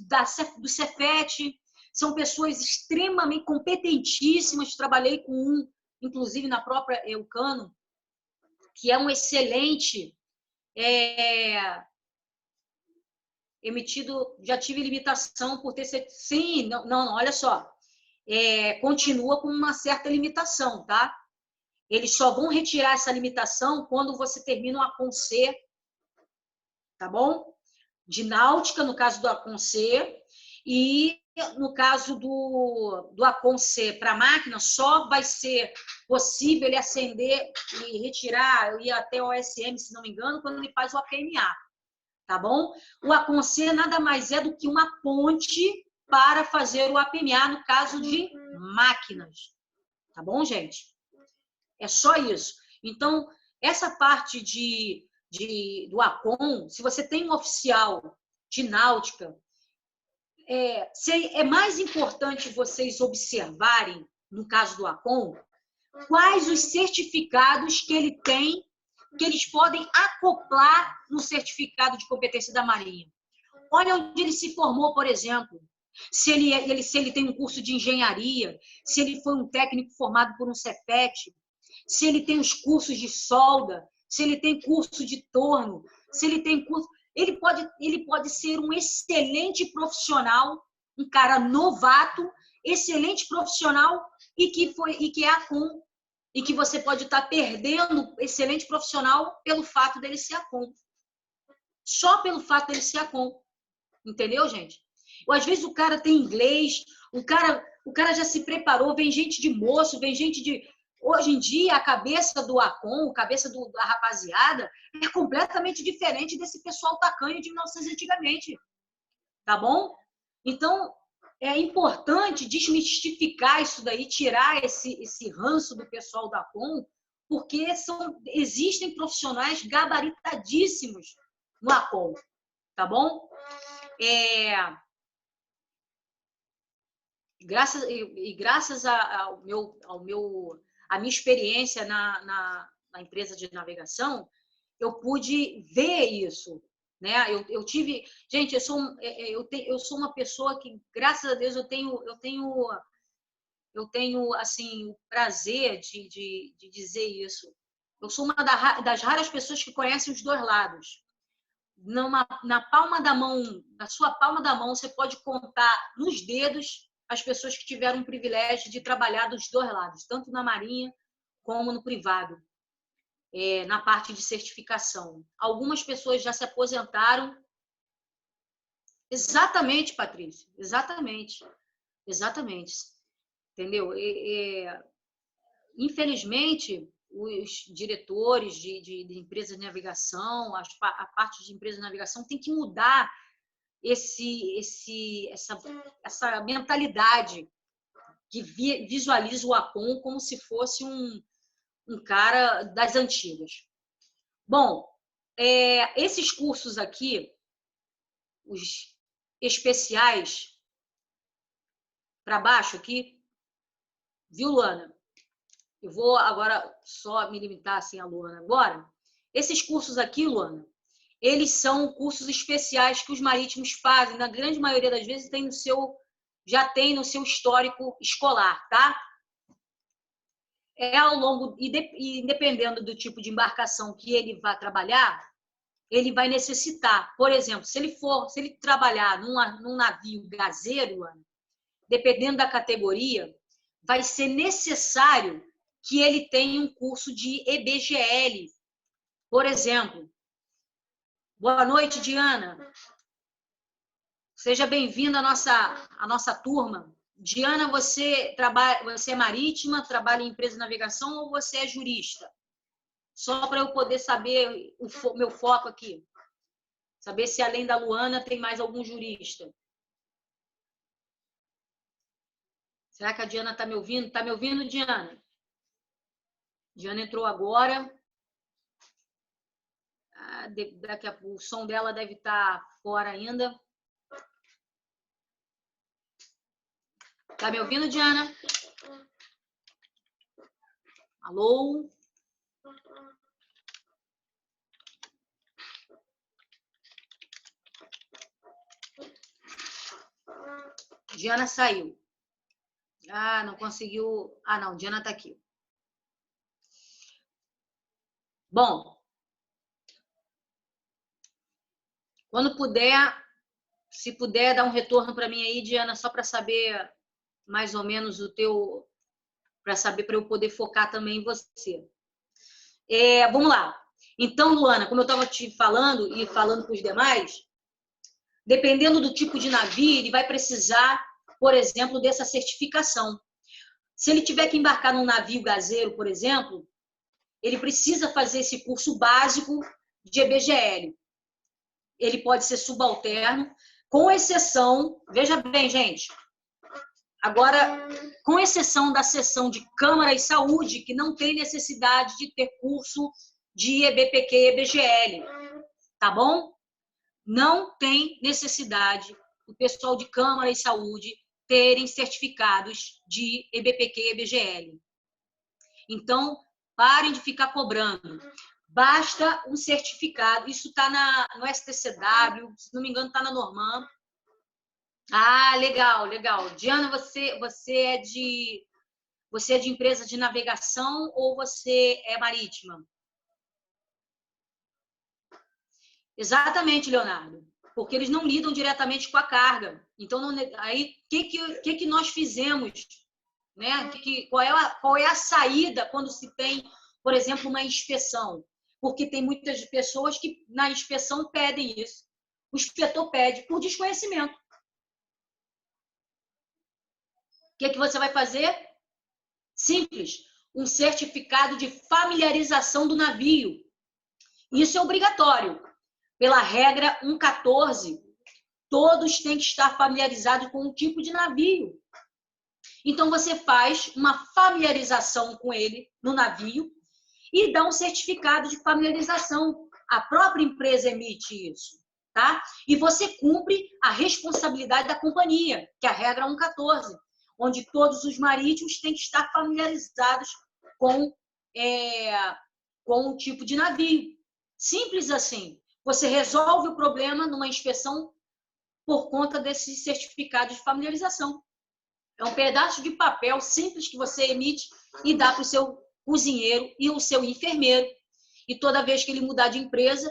Speaker 1: do Cefet, são pessoas extremamente competentíssimas. Trabalhei com um, inclusive na própria Eucano, que é um excelente emitido, já tive limitação por ter... Sim, não, olha só, continua com uma certa limitação, tá? Eles só vão retirar essa limitação quando você termina o ACOM C, tá bom? De náutica, no caso do ACOM C, e no caso do ACOM C para máquina, só vai ser possível ele acender e retirar, ir até o OSM, se não me engano, quando ele faz o APMA, tá bom? O ACOM C nada mais é do que uma ponte para fazer o APMA no caso de máquinas, tá bom, gente? É só isso. Então, essa parte do ACOM, se você tem um oficial de náutica, é mais importante vocês observarem, no caso do ACOM, quais os certificados que ele tem que eles podem acoplar no certificado de competência da Marinha. Olha onde ele se formou, por exemplo. Se ele tem um curso de engenharia, se ele foi um técnico formado por um CEPET, se ele tem os cursos de solda, se ele tem curso de torno, se ele tem curso... Ele pode ser um excelente profissional, um cara novato, excelente profissional e que é ACOM. E que você pode estar perdendo excelente profissional pelo fato dele ser ACOM. Só pelo fato dele ser ACOM. Entendeu, gente? Ou às vezes o cara tem inglês, o cara já se preparou, vem gente de moço, vem gente de... Hoje em dia, a cabeça do ACOM, a cabeça da rapaziada, é completamente diferente desse pessoal tacanho de 1900 antigamente. Tá bom? Então, é importante desmistificar isso daí, tirar esse ranço do pessoal da ACOM, porque existem profissionais gabaritadíssimos no ACOM. Tá bom? Graças à minha experiência na empresa de navegação, eu pude ver isso, né? Eu tive, gente, eu sou uma pessoa que, graças a Deus, eu tenho assim o prazer de dizer isso. Eu sou uma das raras pessoas que conhecem os dois lados. Na palma da mão, na sua palma da mão, você pode contar nos dedos as pessoas que tiveram o privilégio de trabalhar dos dois lados, tanto na Marinha como no privado, na parte de certificação. Algumas pessoas já se aposentaram. Exatamente, Patrícia, exatamente. Entendeu? Infelizmente, os diretores de empresas de navegação, a parte de empresas de navegação tem que mudar essa mentalidade que visualiza o ACOM como se fosse um cara das antigas. Bom, esses cursos aqui, os especiais, para baixo aqui, viu, Luana? Eu vou agora só me limitar assim a Luana agora. Esses cursos aqui, Luana, eles são cursos especiais que os marítimos fazem, na grande maioria das vezes já tem no seu histórico escolar, tá? Ao longo, e dependendo do tipo de embarcação que ele vai trabalhar, ele vai necessitar, por exemplo, se ele trabalhar num navio gazeiro, dependendo da categoria, vai ser necessário que ele tenha um curso de EBGL, por exemplo. Boa noite, Diana. Seja bem-vinda à nossa turma. Diana, você é marítima, trabalha em empresa de navegação ou você é jurista? Só para eu poder saber o meu foco aqui. Saber se além da Luana tem mais algum jurista. Será que a Diana está me ouvindo? Está me ouvindo, Diana? Diana entrou agora. Daqui a pouco o som dela deve estar fora ainda. Tá me ouvindo, Diana? Alô? Diana saiu. Não conseguiu. Não, Diana está aqui. Bom, quando puder, se puder dar um retorno para mim aí, Diana, só para saber mais ou menos para eu poder focar também em você. Vamos lá. Então, Luana, como eu estava te falando e falando para os demais, dependendo do tipo de navio, ele vai precisar, por exemplo, dessa certificação. Se ele tiver que embarcar num navio gazeiro, por exemplo, ele precisa fazer esse curso básico de EBGL. Ele pode ser subalterno, com exceção, veja bem, gente, agora, com exceção da seção de Câmara e Saúde, que não tem necessidade de ter curso de EBPQ e EBGL, tá bom? Não tem necessidade o pessoal de Câmara e Saúde terem certificados de EBPQ e EBGL. Então, parem de ficar cobrando. basta um certificado. Isso está no STCW, se não me engano, está na Norman. Ah, legal, legal. Diana, você é de empresa de navegação ou você é marítima? Exatamente, Leonardo. Porque eles não lidam diretamente com a carga. Então, aí, o que nós fizemos? Né? Qual é a saída quando se tem, por exemplo, uma inspeção? Porque tem muitas pessoas que na inspeção pedem isso. O inspetor pede por desconhecimento. O que você vai fazer? Simples. Um certificado de familiarização do navio. Isso é obrigatório. Pela regra 114, todos têm que estar familiarizados com o tipo de navio. Então, você faz uma familiarização com ele no navio e dá um certificado de familiarização. A própria empresa emite isso, tá? E você cumpre a responsabilidade da companhia, que é a regra 114, onde todos os marítimos têm que estar familiarizados com o tipo de navio. Simples assim. Você resolve o problema numa inspeção por conta desse certificado de familiarização. É um pedaço de papel simples que você emite e dá para o seu cozinheiro e o seu enfermeiro. E toda vez que ele mudar de empresa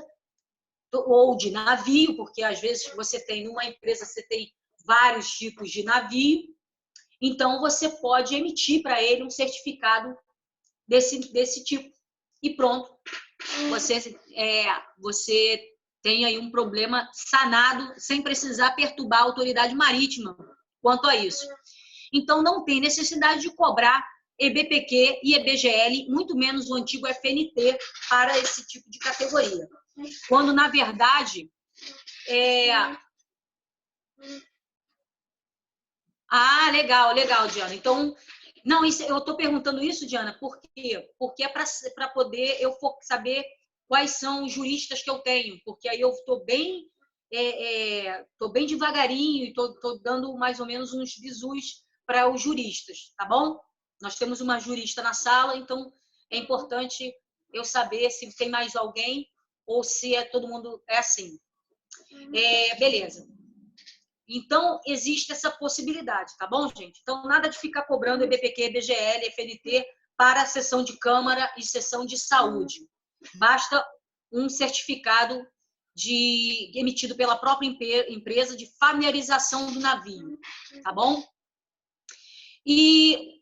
Speaker 1: ou de navio, porque às vezes você tem numa empresa, você tem vários tipos de navio, então você pode emitir para ele um certificado desse tipo. E pronto, você tem aí um problema sanado sem precisar perturbar a autoridade marítima quanto a isso. Então, não tem necessidade de cobrar EBPQ e EBGL, muito menos o antigo FNT, para esse tipo de categoria. Quando, na verdade, Ah, legal, legal, Diana. Então, não, eu estou perguntando isso, Diana, por quê? Porque é para poder eu saber quais são os juristas que eu tenho, porque aí eu estou bem, bem devagarinho e estou dando mais ou menos uns bizus para os juristas, tá bom? Nós temos uma jurista na sala, então é importante eu saber se tem mais alguém ou se todo mundo é assim. Beleza. Então, existe essa possibilidade, tá bom, gente? Então, nada de ficar cobrando EBPQ, EBGL, FNT para a sessão de Câmara e sessão de saúde. Basta um certificado emitido pela própria empresa de familiarização do navio, tá bom? E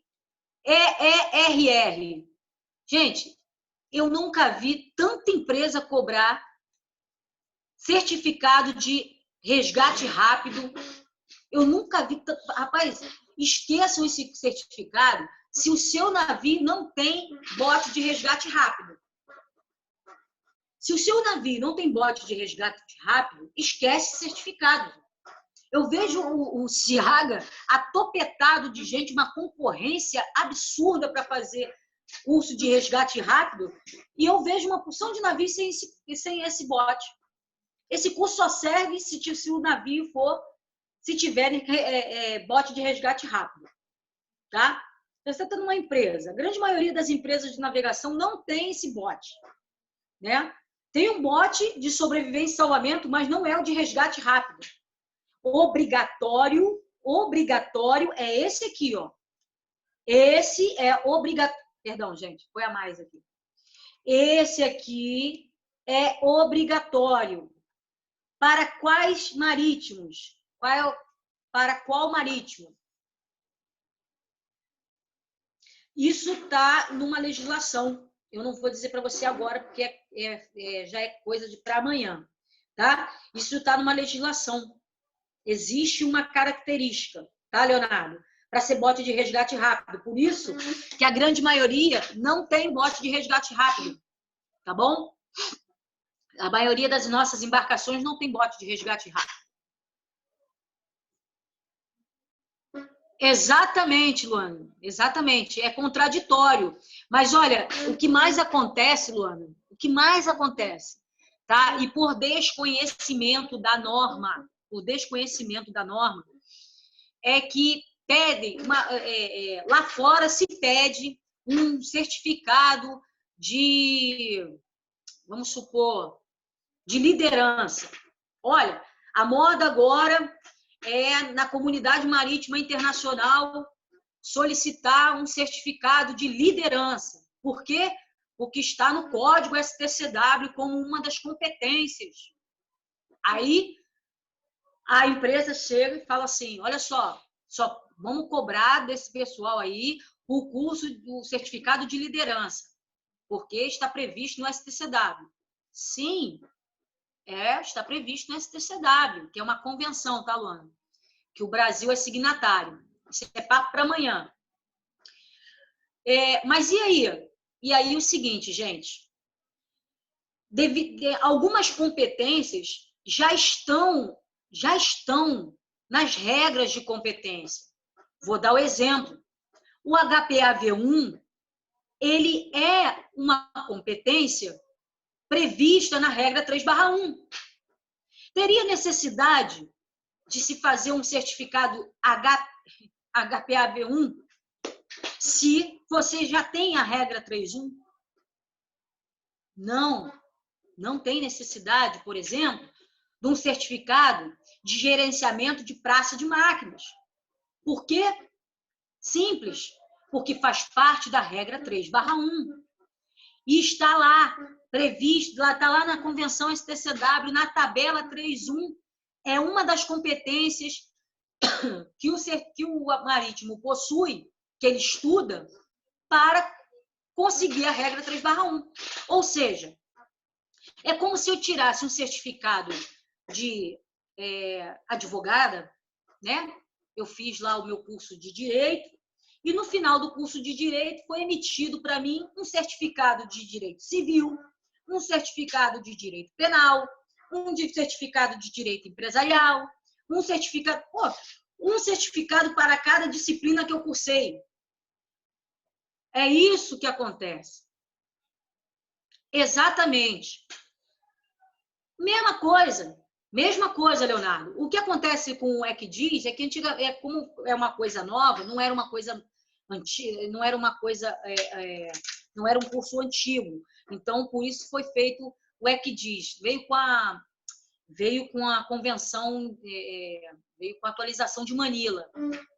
Speaker 1: EERR. Gente, eu nunca vi tanta empresa cobrar certificado de resgate rápido. Eu nunca vi... Rapaz, esqueçam esse certificado se o seu navio não tem bote de resgate rápido. Se o seu navio não tem bote de resgate rápido, esquece certificado. Eu vejo o Ciaga atopetado de gente, uma concorrência absurda para fazer curso de resgate rápido, e eu vejo uma porção de navios sem esse bote. Esse curso só serve se o navio se tiver bote de resgate rápido, tá? Você está numa empresa, a grande maioria das empresas de navegação não tem esse bote, né? Tem um bote de sobrevivência e salvamento, mas não é o de resgate rápido. Obrigatório é esse aqui, ó. Esse é obrigatório. Perdão, gente, foi a mais aqui. Esse aqui é obrigatório. Para quais marítimos? Para qual marítimo? Isso está numa legislação. Eu não vou dizer para você agora, porque já é coisa para amanhã. Tá? Isso está numa legislação. Existe uma característica, tá, Leonardo? Para ser bote de resgate rápido. Por isso que a grande maioria não tem bote de resgate rápido. Tá bom? A maioria das nossas embarcações não tem bote de resgate rápido. Exatamente, Luana. Exatamente. É contraditório. Mas, olha, o que mais acontece, Luana, o que mais acontece, tá? E por desconhecimento da norma, é que pedem, lá fora se pede um certificado de vamos supor, de liderança. Olha, a moda agora é, na comunidade marítima internacional, solicitar um certificado de liderança. Por quê? Porque está no código STCW como uma das competências. Aí a empresa chega e fala assim, olha só vamos cobrar desse pessoal aí o curso do certificado de liderança, porque está previsto no STCW. Sim, está previsto no STCW, que é uma convenção, tá, Luana? Que o Brasil é signatário. Isso é papo para amanhã. Mas e aí? E aí o seguinte, gente, algumas competências já estão nas regras de competência. Vou dar o exemplo. O HPAV1, ele é uma competência prevista na regra 3/1. Teria necessidade de se fazer um certificado HPAV1 se você já tem a regra 3.1? Não tem necessidade, por exemplo, de um certificado de gerenciamento de praça de máquinas. Por quê? Simples, porque faz parte da regra 3/1. E está lá, previsto, está lá na Convenção STCW, na tabela 3.1, é uma das competências que o marítimo possui, que ele estuda, para conseguir a regra 3/1. Ou seja, é como se eu tirasse um certificado de advogada, né? Eu fiz lá o meu curso de Direito, e no final do curso de Direito foi emitido para mim um certificado de Direito Civil, um certificado de Direito Penal, um certificado de Direito Empresarial, um certificado para cada disciplina que eu cursei. É isso que acontece. Exatamente. Mesma coisa, Leonardo. O que acontece com o ECDIS é que como é uma coisa nova, não era uma coisa antiga, não era uma coisa, não era um curso antigo. Então, por isso foi feito o ECDIS. Veio com a convenção, veio com a atualização de Manila,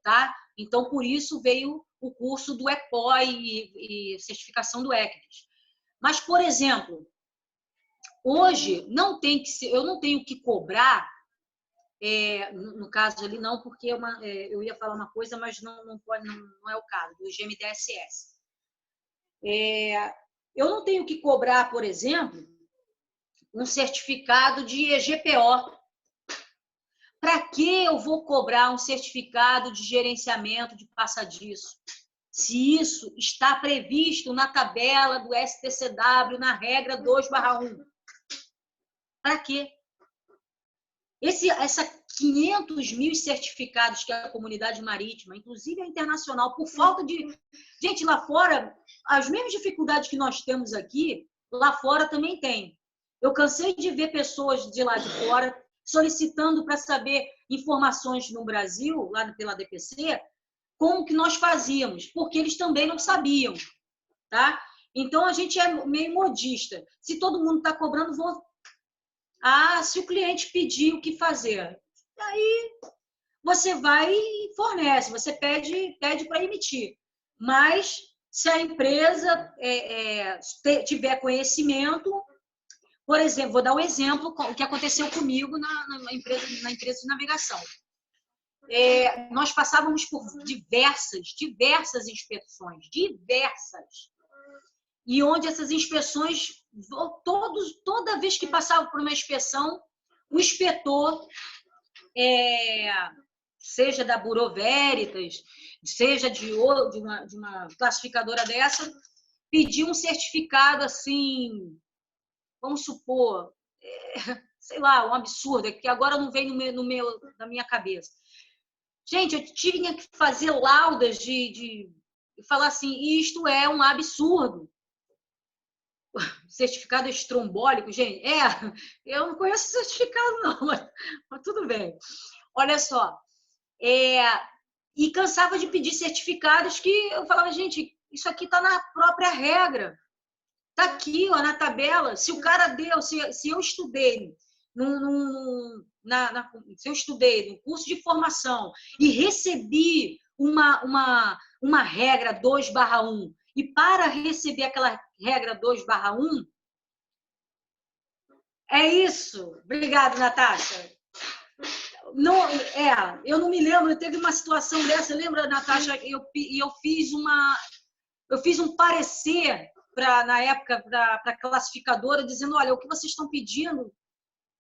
Speaker 1: tá? Então, por isso veio o curso do EPOI e certificação do ECDIS. Mas, por exemplo, hoje eu não tenho que cobrar, no caso ali não, porque eu ia falar uma coisa, mas não é o caso, do GMDSS. Eu não tenho que cobrar, por exemplo, um certificado de EGPO. Para que eu vou cobrar um certificado de gerenciamento de passadiço? Se isso está previsto na tabela do STCW, na regra 2/1. Para quê? Essa 500 mil certificados que a comunidade marítima, inclusive a internacional, por falta de... Gente, lá fora, as mesmas dificuldades que nós temos aqui, lá fora também tem. Eu cansei de ver pessoas de lá de fora solicitando para saber informações no Brasil, lá pela DPC, como que nós fazíamos, porque eles também não sabiam, tá? Então, a gente é meio modista. Se todo mundo está cobrando, se o cliente pedir o que fazer, aí você vai e fornece, você pede para emitir. Mas, se a empresa tiver conhecimento, por exemplo, vou dar um exemplo, o que aconteceu comigo na empresa de navegação. Nós passávamos por diversas inspeções, e onde essas inspeções, toda vez que passava por uma inspeção, o inspetor, seja da Bureau Veritas, seja de uma classificadora dessa, pedia um certificado assim, vamos supor, sei lá, um absurdo, que agora não vem na minha cabeça. Gente, eu tinha que fazer laudas de falar assim, isto é um absurdo. Certificado estrombólico, gente, eu não conheço certificado não, mas tudo bem. Olha só, e cansava de pedir certificados que eu falava, gente, isso aqui está na própria regra. Tá aqui, ó, na tabela. Se o cara deu, se eu estudei se eu estudei no curso de formação e recebi uma regra 2/1, e para receber aquela regra 2/1, é isso. Obrigada, Natasha. Não, eu não me lembro, teve uma situação dessa, lembra, Natasha? Eu fiz um parecer na época para a classificadora, dizendo, olha, o que vocês estão pedindo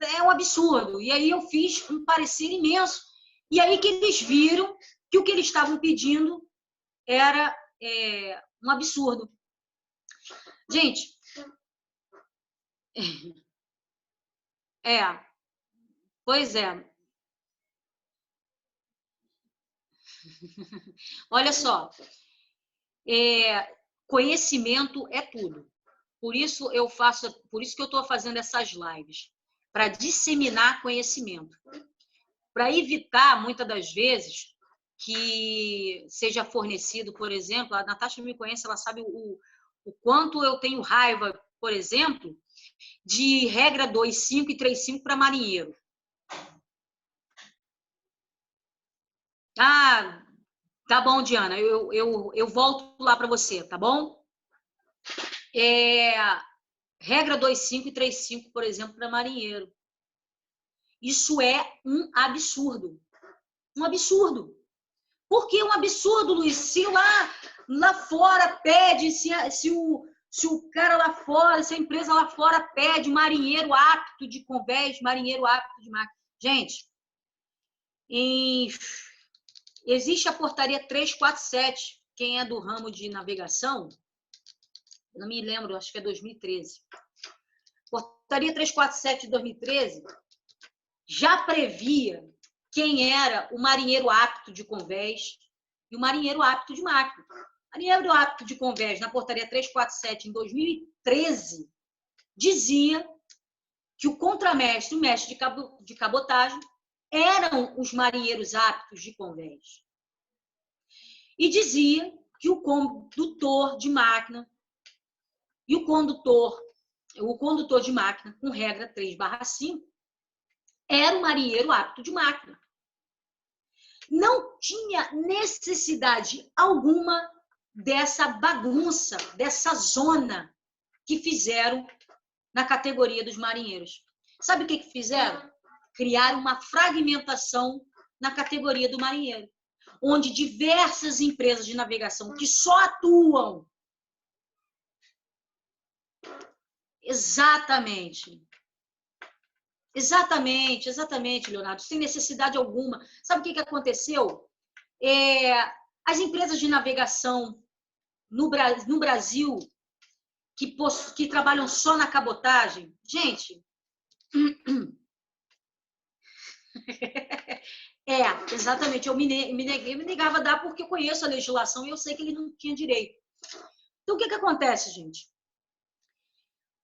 Speaker 1: é um absurdo. E aí eu fiz um parecer imenso. E aí que eles viram que o que eles estavam pedindo era um absurdo. Gente, pois é. Olha só, conhecimento é tudo. Por isso que eu estou fazendo essas lives, para disseminar conhecimento, para evitar, muitas das vezes, que seja fornecido, por exemplo, a Natasha me conhece, ela sabe o quanto eu tenho raiva, por exemplo, de regra 2.5 e 3.5 para marinheiro. Ah, tá bom, Diana, eu volto lá para você, tá bom? Regra 2.5 e 3.5, por exemplo, para marinheiro. Isso é um absurdo. Um absurdo. Por que um absurdo, Luiz? Se lá fora pede, se o cara lá fora, se a empresa lá fora pede marinheiro apto de convés, marinheiro apto de máquina. Gente, existe a portaria 347. Quem é do ramo de navegação, não me lembro, acho que é 2013. Portaria 347 de 2013 já previa quem era o marinheiro apto de convés e o marinheiro apto de máquina. O marinheiro apto de convés, na portaria 347, em 2013, dizia que o contramestre e o mestre de cabotagem eram os marinheiros aptos de convés. E dizia que o condutor de máquina e o condutor de máquina, com regra 3/5, era o marinheiro apto de máquina. Não tinha necessidade alguma dessa bagunça, dessa zona que fizeram na categoria dos marinheiros. Sabe o que fizeram? Criaram uma fragmentação na categoria do marinheiro, onde diversas empresas de navegação que só atuam exatamente, Leonardo, sem necessidade alguma. Sabe o que aconteceu? As empresas de navegação no Brasil que trabalham só na cabotagem, gente, exatamente, eu me negava a dar porque eu conheço a legislação e eu sei que ele não tinha direito. Então, o que acontece, gente?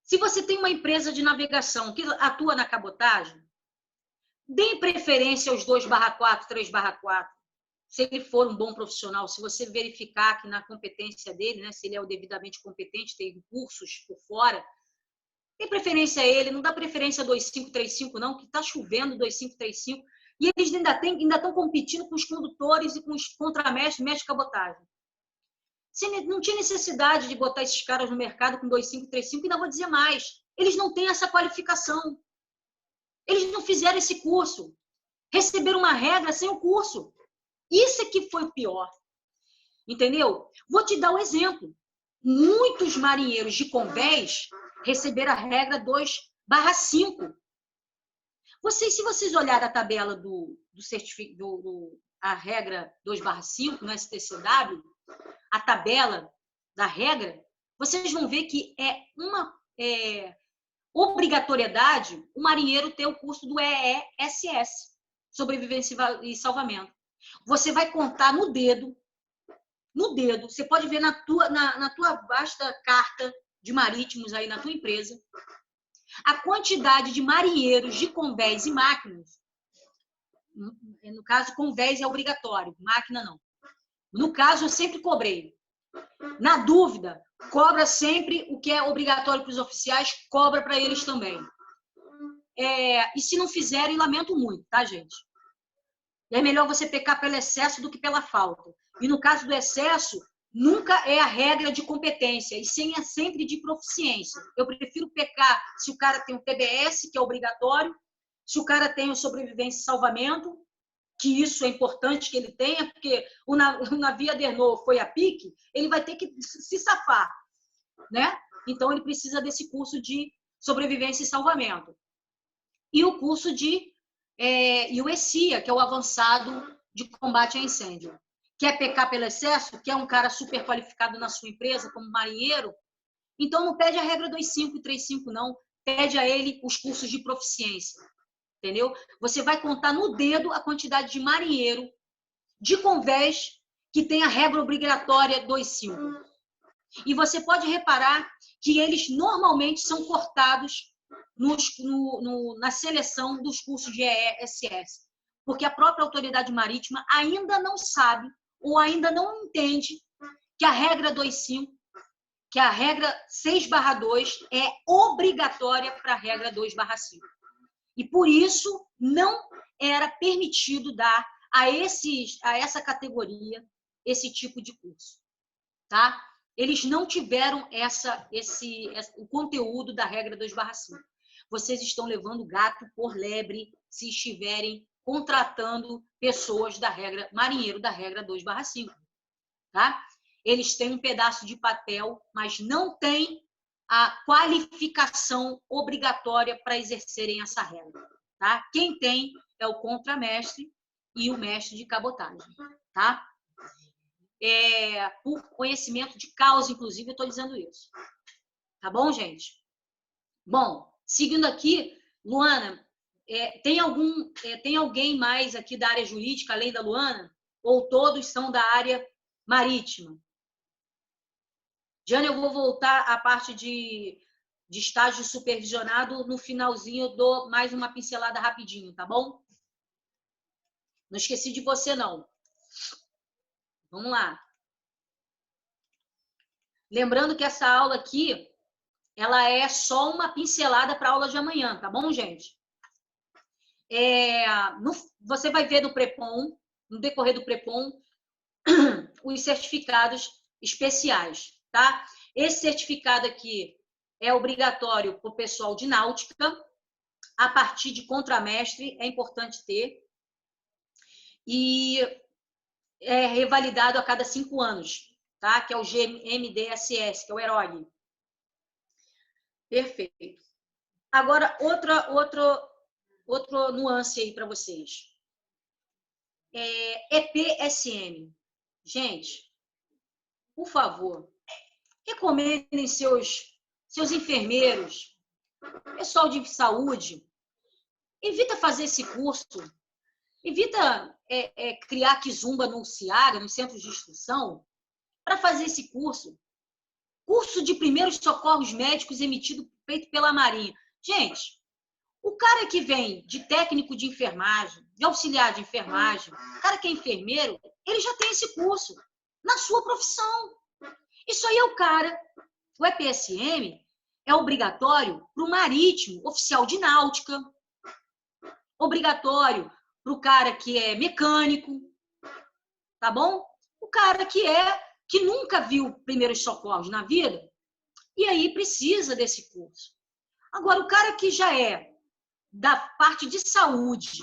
Speaker 1: Se você tem uma empresa de navegação que atua na cabotagem, dê preferência aos 2/4, 3/4. Se ele for um bom profissional, se você verificar que na competência dele, né, se ele é o devidamente competente, tem cursos por fora, dê preferência a ele, não dá preferência a 2.5, 3.5, não, que está chovendo 2.5, 3.5, e eles ainda estão competindo com os condutores e com os contramestres, mestre de cabotagem. Você não tinha necessidade de botar esses caras no mercado com 2.5, 3.5, e ainda vou dizer mais, eles não têm essa qualificação. Eles não fizeram esse curso. Receberam uma regra sem o curso. Isso é que foi o pior. Entendeu? Vou te dar um exemplo. Muitos marinheiros de convés receberam a regra 2/5. Se vocês olharem a tabela do certificado, a regra 2/5 no STCW, a tabela da regra, vocês vão ver que é uma obrigatoriedade o marinheiro ter o curso do EESS, Sobrevivência e Salvamento. Você vai contar no dedo, você pode ver na tua vasta carta de marítimos aí na tua empresa, a quantidade de marinheiros de convés e máquinas. No caso, convés é obrigatório, máquina não. No caso, eu sempre cobrei. Na dúvida, cobra sempre o que é obrigatório para os oficiais, cobra para eles também. E se não fizerem, lamento muito, tá, gente? É melhor você pecar pelo excesso do que pela falta. E no caso do excesso, nunca é a regra de competência, e sim é sempre de proficiência. Eu prefiro pecar se o cara tem o TBS, que é obrigatório, se o cara tem o sobrevivência e salvamento, que isso é importante que ele tenha, porque o navio Adenor foi a pique, ele vai ter que se safar, né? Então, ele precisa desse curso de sobrevivência e salvamento. E o curso de e o ESIA, que é o avançado de combate a incêndio. Quer pecar pelo excesso? Quer um cara super qualificado na sua empresa, como marinheiro? Então, não pede a regra 2.5 e 3.5, não. Pede a ele os cursos de proficiência. Entendeu? Você vai contar no dedo a quantidade de marinheiro de convés que tem a regra obrigatória 2.5. E você pode reparar que eles normalmente são cortados na seleção dos cursos de EESS, porque a própria autoridade marítima ainda não sabe ou ainda não entende que a regra 2.5, que a regra 6/2 é obrigatória para a regra 2/5. E por isso não era permitido dar a essa categoria esse tipo de curso, tá? Eles não tiveram o conteúdo da regra 2/5. Vocês estão levando gato por lebre se estiverem contratando pessoas marinheiro da regra 2/5, tá? Eles têm um pedaço de papel, mas não têm a qualificação obrigatória para exercerem essa regra, tá? Quem tem é o contramestre e o mestre de cabotagem, tá? Por conhecimento de causa, inclusive, eu estou dizendo isso. Tá bom, gente? Bom, seguindo aqui, Luana, tem alguém mais aqui da área jurídica, além da Luana? Ou todos são da área marítima? Jane, eu vou voltar à parte de estágio supervisionado no finalzinho, eu dou mais uma pincelada rapidinho, tá bom? Não esqueci de você, não. Vamos lá. Lembrando que essa aula aqui, ela é só uma pincelada para a aula de amanhã, tá bom, gente? Você vai ver no Prepom, no decorrer do Prepom, os certificados especiais, tá? Esse certificado aqui é obrigatório para o pessoal de náutica, a partir de contramestre, é importante ter, e é revalidado a cada 5 anos, tá? Que é o GMDSS, que é o EROG. Perfeito. Agora, outra nuance aí para vocês. EPSM. Gente, por favor, recomendem seus enfermeiros, pessoal de saúde, evita fazer esse curso, evita criar quizumba no CIAGA, no Centro de Instrução, para fazer esse curso. Curso de primeiros socorros médicos feito pela Marinha. Gente, o cara que vem de técnico de enfermagem, de auxiliar de enfermagem, o cara que é enfermeiro, ele já tem esse curso na sua profissão. Isso aí é o EPSM é obrigatório para o marítimo, oficial de náutica, obrigatório para o cara que é mecânico, tá bom? O cara que nunca viu primeiros socorros na vida, e aí precisa desse curso. Agora, o cara que já é da parte de saúde,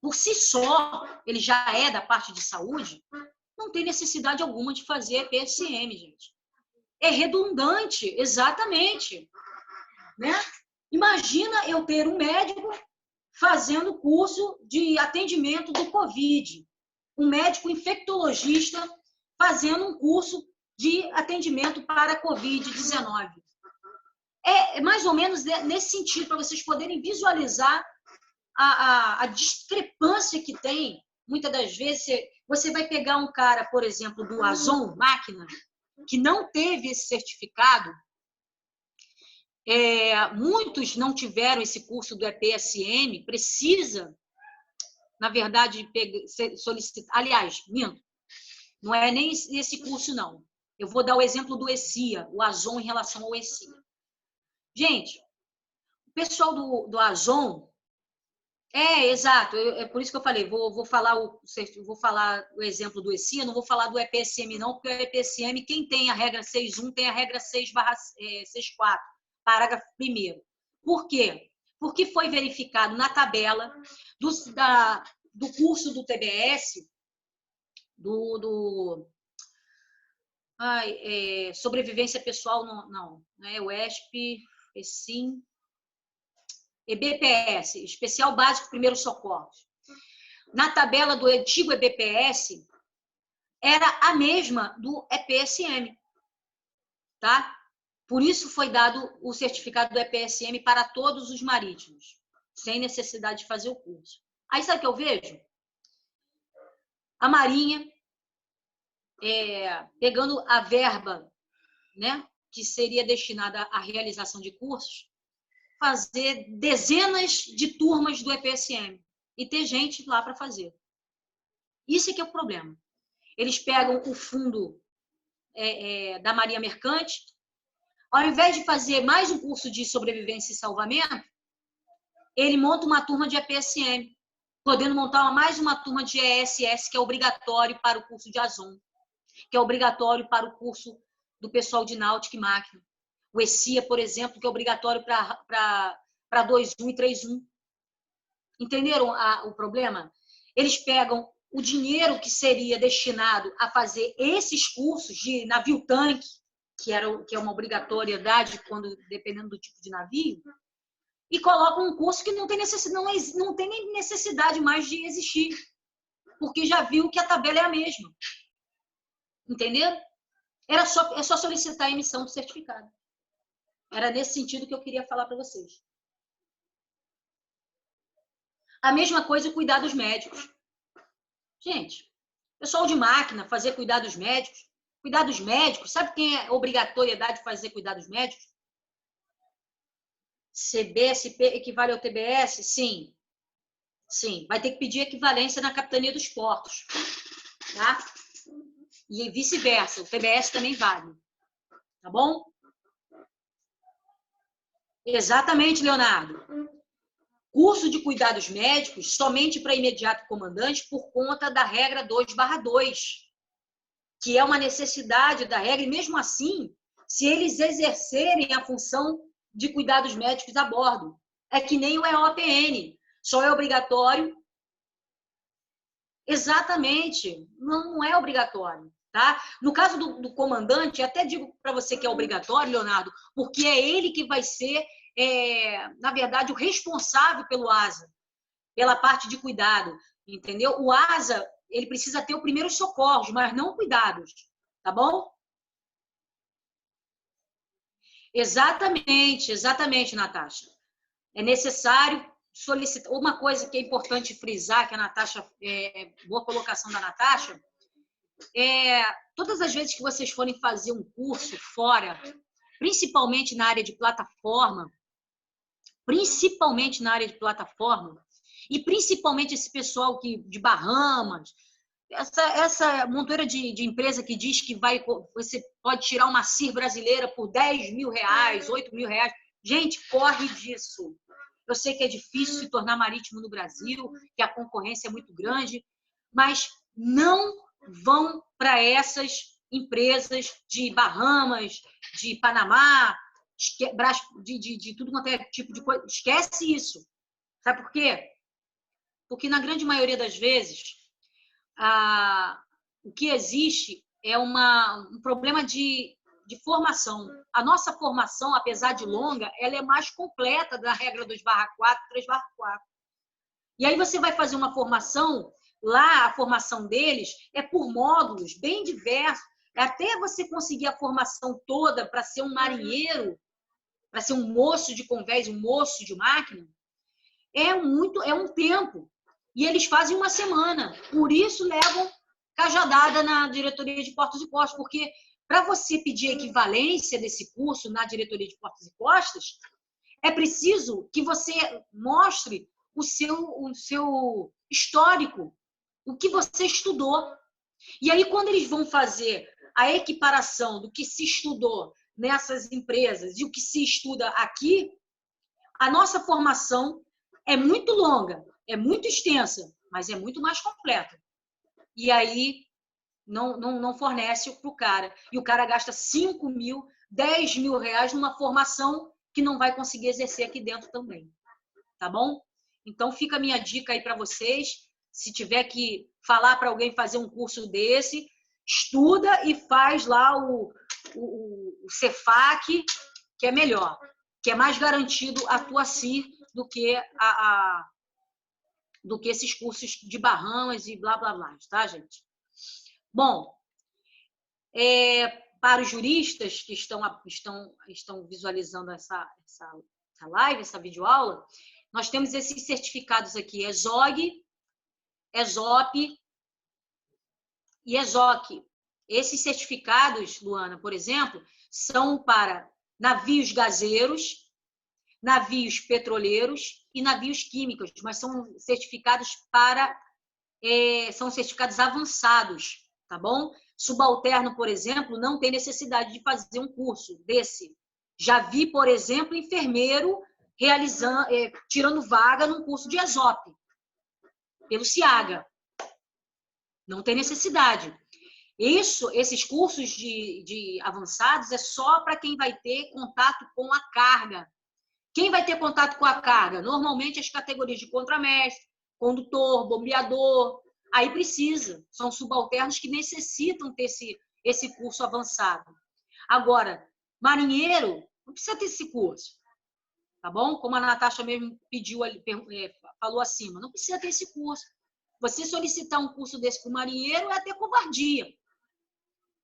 Speaker 1: por si só, ele já é da parte de saúde, não tem necessidade alguma de fazer EPSM, gente. É redundante, exatamente. Né? Imagina eu ter um médico fazendo curso de atendimento do Covid, um médico infectologista fazendo um curso de atendimento para a Covid-19. É mais ou menos nesse sentido, para vocês poderem visualizar a discrepância que tem. Muitas das vezes, você vai pegar um cara, por exemplo, do Azon Máquina, que não teve esse certificado, muitos não tiveram esse curso do EPSM, precisa, na verdade, solicitar. Aliás, minto, não é nem esse curso, não. Eu vou dar o exemplo do ESIA, o Azon em relação ao ESIA. Gente, o pessoal do Azon, exato, é por isso que eu falei, vou falar o exemplo do ESIA, não vou falar do EPSM não, porque o EPSM, quem tem a regra 6.1 tem a regra 6/6.4, parágrafo 1º. Por quê? Porque foi verificado na tabela do curso do TBS, sobrevivência pessoal, não é o ESP, sim, EBPS, Especial Básico Primeiros Socorros. Na tabela do antigo EBPS, era a mesma do EPSM, tá? Por isso foi dado o certificado do EPSM para todos os marítimos, sem necessidade de fazer o curso. Aí sabe o que eu vejo? A Marinha pegando a verba, né, que seria destinada à realização de cursos, fazer dezenas de turmas do EPSM e ter gente lá para fazer. Isso é que é o problema. Eles pegam o fundo da Marinha Mercante, ao invés de fazer mais um curso de sobrevivência e salvamento, ele monta uma turma de EPSM, podendo montar mais uma turma de ESS, que é obrigatório para o curso de Azon, que é obrigatório para o curso do pessoal de Náutica e Máquina. O ESIA, por exemplo, que é obrigatório para 2.1 e 3.1. Entenderam o problema? Eles pegam o dinheiro que seria destinado a fazer esses cursos de navio-tanque, que é uma obrigatoriedade dependendo do tipo de navio, e colocam um curso que não tem nem necessidade mais de existir, porque já viu que a tabela é a mesma. Entenderam? É só solicitar a emissão do certificado. Era nesse sentido que eu queria falar para vocês. A mesma coisa cuidados médicos. Gente, pessoal de máquina fazer cuidados médicos. Cuidados médicos, sabe quem é obrigatoriedade de fazer cuidados médicos? CBSP equivale ao TBS? Sim. Sim. Vai ter que pedir equivalência na Capitania dos Portos. Tá? E vice-versa. O TBS também vale. Tá bom? Exatamente, Leonardo. Curso de cuidados médicos somente para imediato comandante por conta da regra 2/2, que é uma necessidade da regra, e mesmo assim, se eles exercerem a função de cuidados médicos a bordo, é que nem o EOPN, só é obrigatório. Exatamente, não é obrigatório. Tá? No caso do comandante, até digo para você que é obrigatório, Leonardo, porque é ele que vai ser, na verdade, o responsável pelo ASA, pela parte de cuidado, entendeu? O ASA, ele precisa ter o primeiros socorros, mas não cuidados, tá bom? Exatamente, Natasha. É necessário solicitar. Uma coisa que é importante frisar, que a Natasha, boa colocação da Natasha, todas as vezes que vocês forem fazer um curso fora, principalmente na área de plataforma, e principalmente esse pessoal de Bahamas, essa montoeira de empresa que diz que você pode tirar uma CIR brasileira por R$10.000, R$8.000. Gente, corre disso. Eu sei que é difícil se tornar marítimo no Brasil, que a concorrência é muito grande, mas não vão para essas empresas de Bahamas, de Panamá, de tudo quanto é tipo de coisa. Esquece isso. Sabe por quê? Porque na grande maioria das vezes, o que existe é um problema de formação. A nossa formação, apesar de longa, ela é mais completa da regra 2/4, 3/4. E aí você vai fazer uma formação, lá a formação deles é por módulos bem diversos, até você conseguir a formação toda para ser um marinheiro, para ser um moço de convés, um moço de máquina, é um tempo. E eles fazem uma semana. Por isso levam cajadada na diretoria de Portos e Costas, porque para você pedir equivalência desse curso na diretoria de Portos e Costas, é preciso que você mostre o seu histórico, o que você estudou. E aí, quando eles vão fazer a equiparação do que se estudou nessas empresas e o que se estuda aqui, a nossa formação é muito longa, é muito extensa, mas é muito mais completa. E aí não fornece para o cara. E o cara gasta 5 mil, 10 mil reais numa formação que não vai conseguir exercer aqui dentro também. Tá bom? Então, fica a minha dica aí para vocês. Se tiver que falar para alguém fazer um curso desse, estuda e faz lá o Cefac, que é melhor, que é mais garantido a tua CIR do que do que esses cursos de Bahamas e blá, blá, blá, tá, gente? Bom, para os juristas que estão visualizando essa live, essa videoaula, nós temos esses certificados aqui, ESOG, ESOP e ESOC. Esses certificados, Luana, por exemplo, são para navios gazeiros, navios petroleiros e navios químicos, mas são certificados são certificados avançados, tá bom? Subalterno, por exemplo, não tem necessidade de fazer um curso desse. Já vi, por exemplo, enfermeiro tirando vaga num curso de ESOP, pelo CIAGA. Não tem necessidade. Esses cursos de avançados é só para quem vai ter contato com a carga. Quem vai ter contato com a carga? Normalmente as categorias de contramestre, condutor, bombeador, aí precisa. São subalternos que necessitam ter esse curso avançado. Agora, marinheiro, não precisa ter esse curso. Tá bom? Como a Natasha mesmo falou acima, não precisa ter esse curso. Você solicitar um curso desse para o marinheiro é até covardia.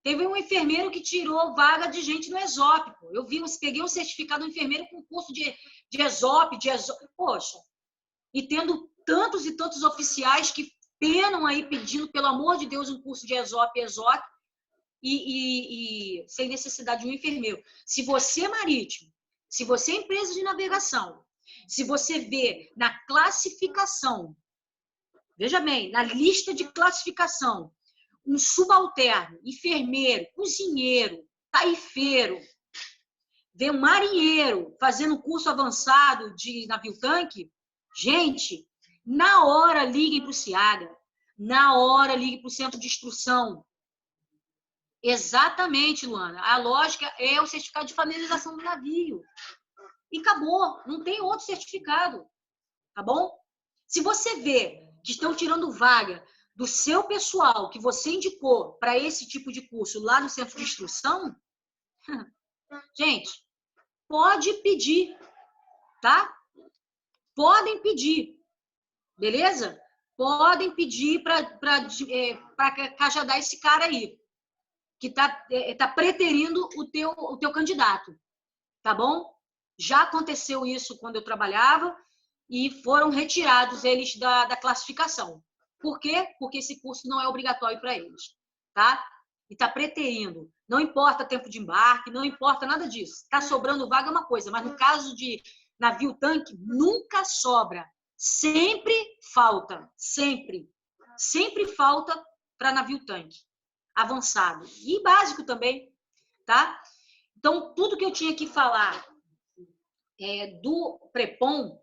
Speaker 1: Teve um enfermeiro que tirou vaga de gente no ESOP. Pô. Eu peguei um certificado do enfermeiro com curso de ESOP, Poxa, e tendo tantos e tantos oficiais que penam aí pedindo, pelo amor de Deus, um curso de ESOP, e sem necessidade de um enfermeiro. Se você é marítimo, se você é empresa de navegação, se você vê na classificação, veja bem, na lista de classificação, um subalterno, enfermeiro, cozinheiro, taifeiro, vê um marinheiro fazendo curso avançado de navio-tanque, gente, na hora liguem para o CIAGA, na hora liguem para o centro de instrução. Exatamente, Luana. A lógica é o certificado de familiarização do navio. E acabou, não tem outro certificado, tá bom? Se você vê que estão tirando vaga do seu pessoal que você indicou para esse tipo de curso lá no centro de instrução, gente, pode pedir, tá? Podem pedir, beleza? Podem pedir para cajadar esse cara aí, que tá preterindo o teu candidato, tá bom? Já aconteceu isso quando eu trabalhava e foram retirados eles da classificação. Por quê? Porque esse curso não é obrigatório para eles, tá? E está preterindo. Não importa tempo de embarque, não importa nada disso. Está sobrando vaga é uma coisa, mas no caso de navio-tanque, nunca sobra. Sempre falta, sempre. Sempre falta para navio-tanque avançado. E básico também, tá? Então, tudo que eu tinha que falar do Prepom,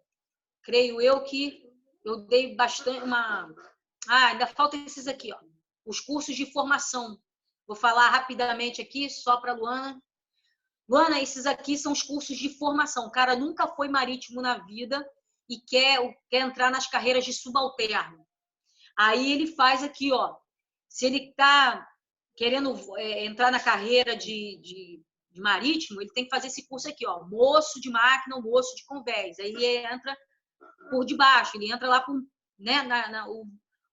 Speaker 1: creio eu que eu dei bastante ainda falta esses aqui, ó. Os cursos de formação. Vou falar rapidamente aqui, só para a Luana. Luana, esses aqui são os cursos de formação. O cara nunca foi marítimo na vida e quer entrar nas carreiras de subalterno. Aí ele faz aqui, ó. Se ele está querendo entrar na carreira de marítimo, ele tem que fazer esse curso aqui, ó. Moço de máquina ou moço de convés. Aí ele entra por debaixo, ele entra lá por, né,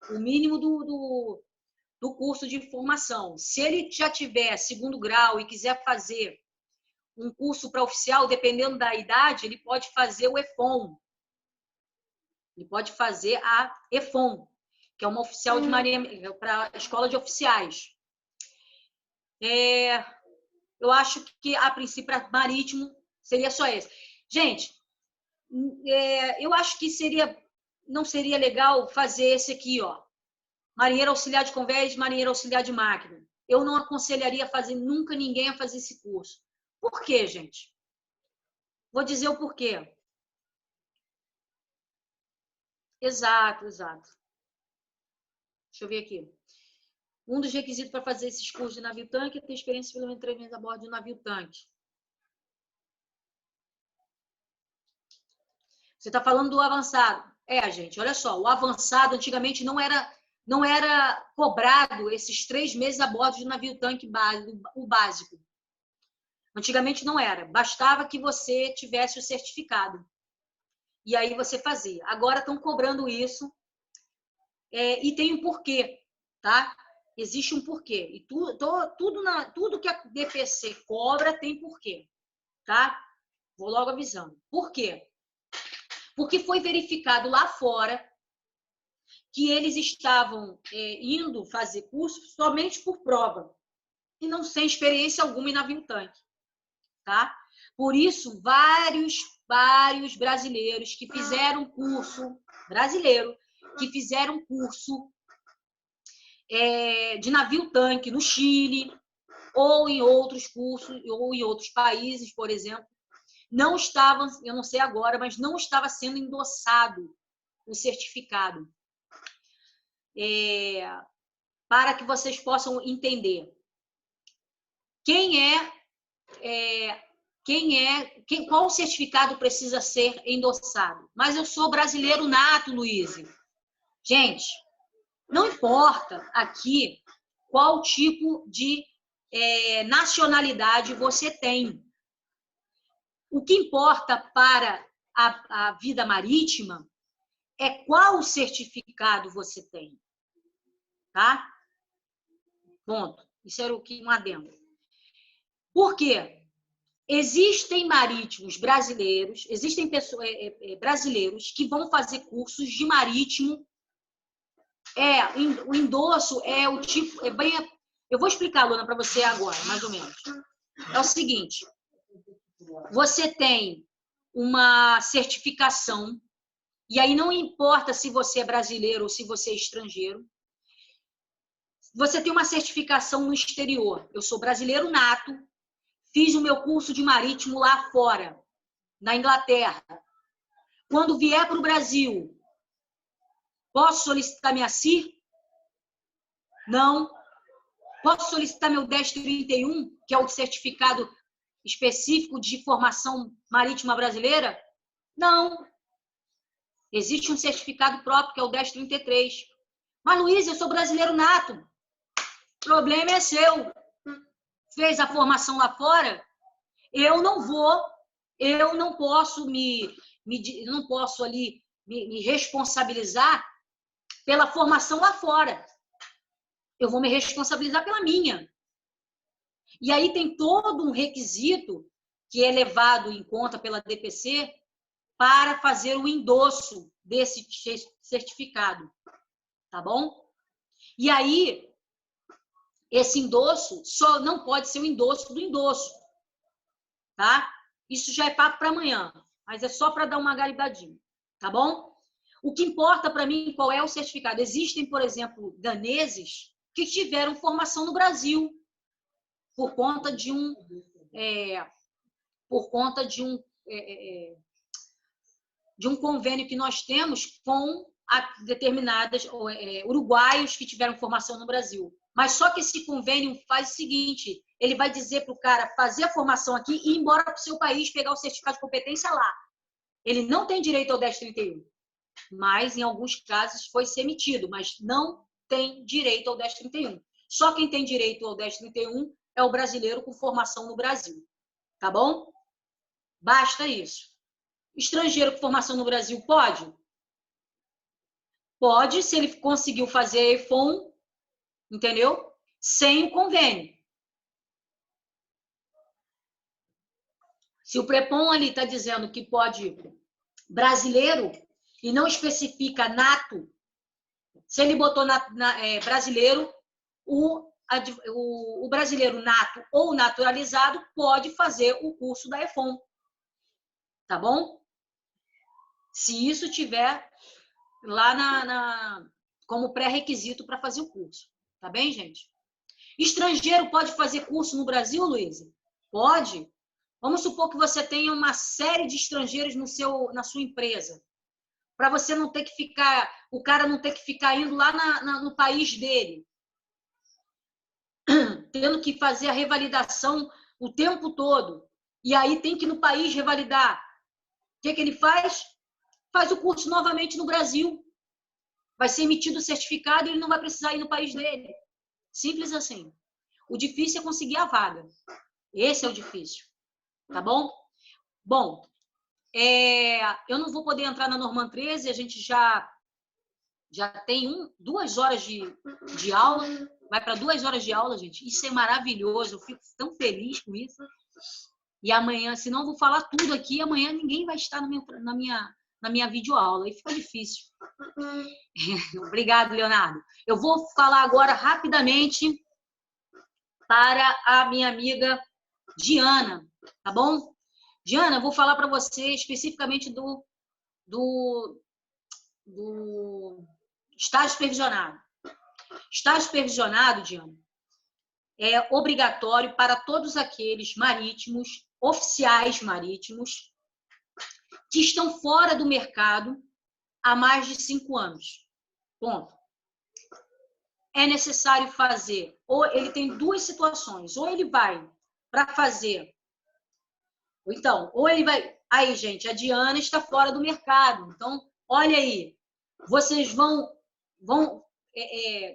Speaker 1: o mínimo do curso de formação. Se ele já tiver segundo grau e quiser fazer um curso para oficial, dependendo da idade, ele pode fazer o EFOM. Ele pode fazer a EFOM, que é uma oficial de marinha para a escola de oficiais. Eu acho que, a princípio, marítimo seria só esse. Gente, eu acho que não seria legal fazer esse aqui, ó. Marinheiro auxiliar de convés, marinheiro auxiliar de máquina. eu não aconselharia fazer nunca ninguém a fazer esse curso. Por quê, gente? Vou dizer o porquê. Exato, exato. Deixa eu ver aqui. Um dos requisitos para fazer esses cursos de navio-tanque é ter experiência pelo menos 3 meses a bordo de um navio-tanque. Você está falando do avançado. Gente, olha só, o avançado antigamente não era cobrado esses 3 meses a bordo de um navio-tanque o básico. Antigamente não era. Bastava que você tivesse o certificado. E aí você fazia. Agora estão cobrando isso. E tem um porquê, tá? Existe um porquê. E tudo que a DPC cobra tem porquê, tá? Vou logo avisando. Por quê? Porque foi verificado lá fora que eles estavam indo fazer curso somente por prova e não sem experiência alguma em navio-tanque, tá? Por isso, vários brasileiros que fizeram curso, de navio-tanque no Chile ou em outros cursos, ou em outros países, por exemplo, não estavam, eu não sei agora, mas não estava sendo endossado o certificado. Para que vocês possam entender. Qual certificado precisa ser endossado? Mas eu sou brasileiro nato, Luiz. Gente, não importa aqui qual tipo de nacionalidade você tem. O que importa para a vida marítima é qual certificado você tem. Tá? Ponto. Isso era um adendo. Por quê? Existem marítimos brasileiros, existem pessoas, brasileiros que vão fazer cursos de marítimo. O endosso é o tipo. Eu vou explicar, Luna, para você agora, mais ou menos. É o seguinte: você tem uma certificação, e aí não importa se você é brasileiro ou se você é estrangeiro. Você tem uma certificação no exterior. Eu sou brasileiro nato, fiz o meu curso de marítimo lá fora, na Inglaterra. Quando vier para o Brasil, posso solicitar minha CIR? Não. Posso solicitar meu 1031, que é o certificado específico de formação marítima brasileira? Não. Existe um certificado próprio, que é o 1033. Mas, Luiz, eu sou brasileiro nato. O problema é seu. Fez a formação lá fora? Eu não posso me responsabilizar pela formação lá fora. Eu vou me responsabilizar pela minha. E aí tem todo um requisito que é levado em conta pela DPC para fazer o endosso desse certificado, tá bom? E aí, esse endosso só não pode ser o endosso do endosso, tá? Isso já é papo para amanhã, mas é só para dar uma garibadinha, tá bom? O que importa para mim, qual é o certificado? Existem, por exemplo, daneses que tiveram formação no Brasil por conta de um convênio que nós temos com determinadas uruguaios que tiveram formação no Brasil. Mas só que esse convênio faz o seguinte: ele vai dizer para o cara fazer a formação aqui e ir embora para o seu país pegar o certificado de competência lá. Ele não tem direito ao 1031, mas em alguns casos foi ser emitido, mas não tem direito ao 1031. Só quem tem direito ao 1031 é o brasileiro com formação no Brasil. Tá bom? Basta isso. Estrangeiro com formação no Brasil pode? Pode, se ele conseguiu fazer a EFON, entendeu? Sem o convênio. Se o PREPOM ali está dizendo que pode brasileiro e não especifica nato, se ele botou brasileiro, o brasileiro nato ou naturalizado pode fazer o curso da EFON. Tá bom? Se isso tiver lá como pré-requisito para fazer o curso. Tá bem, gente? Estrangeiro pode fazer curso no Brasil, Luísa? Pode. Vamos supor que você tenha uma série de estrangeiros na sua empresa. Para você não ter que ficar, o cara não ter que ficar indo lá no país dele, tendo que fazer a revalidação o tempo todo. E aí tem que ir no país revalidar. O que ele faz? Faz o curso novamente no Brasil. Vai ser emitido o certificado e ele não vai precisar ir no país dele. Simples assim. O difícil é conseguir a vaga. Esse é o difícil. Tá bom? Bom, eu não vou poder entrar na Norman 13, a gente já tem 2 horas de aula, vai para 2 horas de aula, gente. Isso é maravilhoso, eu fico tão feliz com isso. E amanhã, se não eu vou falar tudo aqui, amanhã ninguém vai estar na minha videoaula, aí fica difícil. Obrigada, Leonardo. Eu vou falar agora rapidamente para a minha amiga Diana, tá bom? Diana, eu vou falar para você especificamente do estágio supervisionado. Estágio supervisionado, Diana, é obrigatório para todos aqueles marítimos, oficiais marítimos, que estão fora do mercado há mais de 5 anos. Ponto. É necessário fazer, ou ele tem 2 situações, ou ele vai para fazer, ou ele vai... Aí, gente, a Diana está fora do mercado. Então, olha aí, vocês vão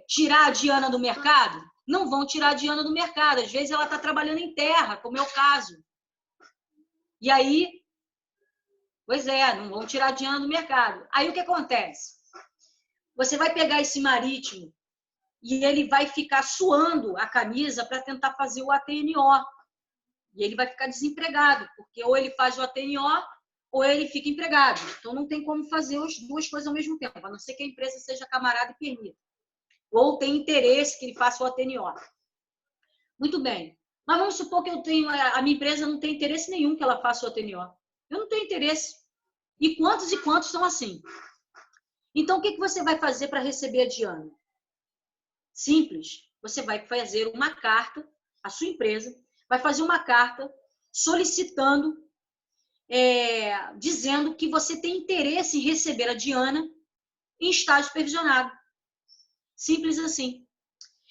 Speaker 1: tirar a Diana do mercado? Não vão tirar a Diana do mercado. Às vezes ela está trabalhando em terra, como é o caso. E aí, pois é, não vão tirar a Diana do mercado. Aí o que acontece? Você vai pegar esse marítimo e ele vai ficar suando a camisa para tentar fazer o ATNO. E ele vai ficar desempregado, porque ou ele faz o ATNO ou ele fica empregado. Então não tem como fazer as 2 coisas ao mesmo tempo, a não ser que a empresa seja camarada e permita. Ou tem interesse que ele faça o ATNO. Muito bem. Mas vamos supor que a minha empresa não tem interesse nenhum que ela faça o ATNO. Eu não tenho interesse. E quantos são assim? Então, o que você vai fazer para receber a Diana? Simples. Você vai fazer uma carta, a sua empresa vai fazer uma carta solicitando, dizendo que você tem interesse em receber a Diana em estágio supervisionado. Simples assim.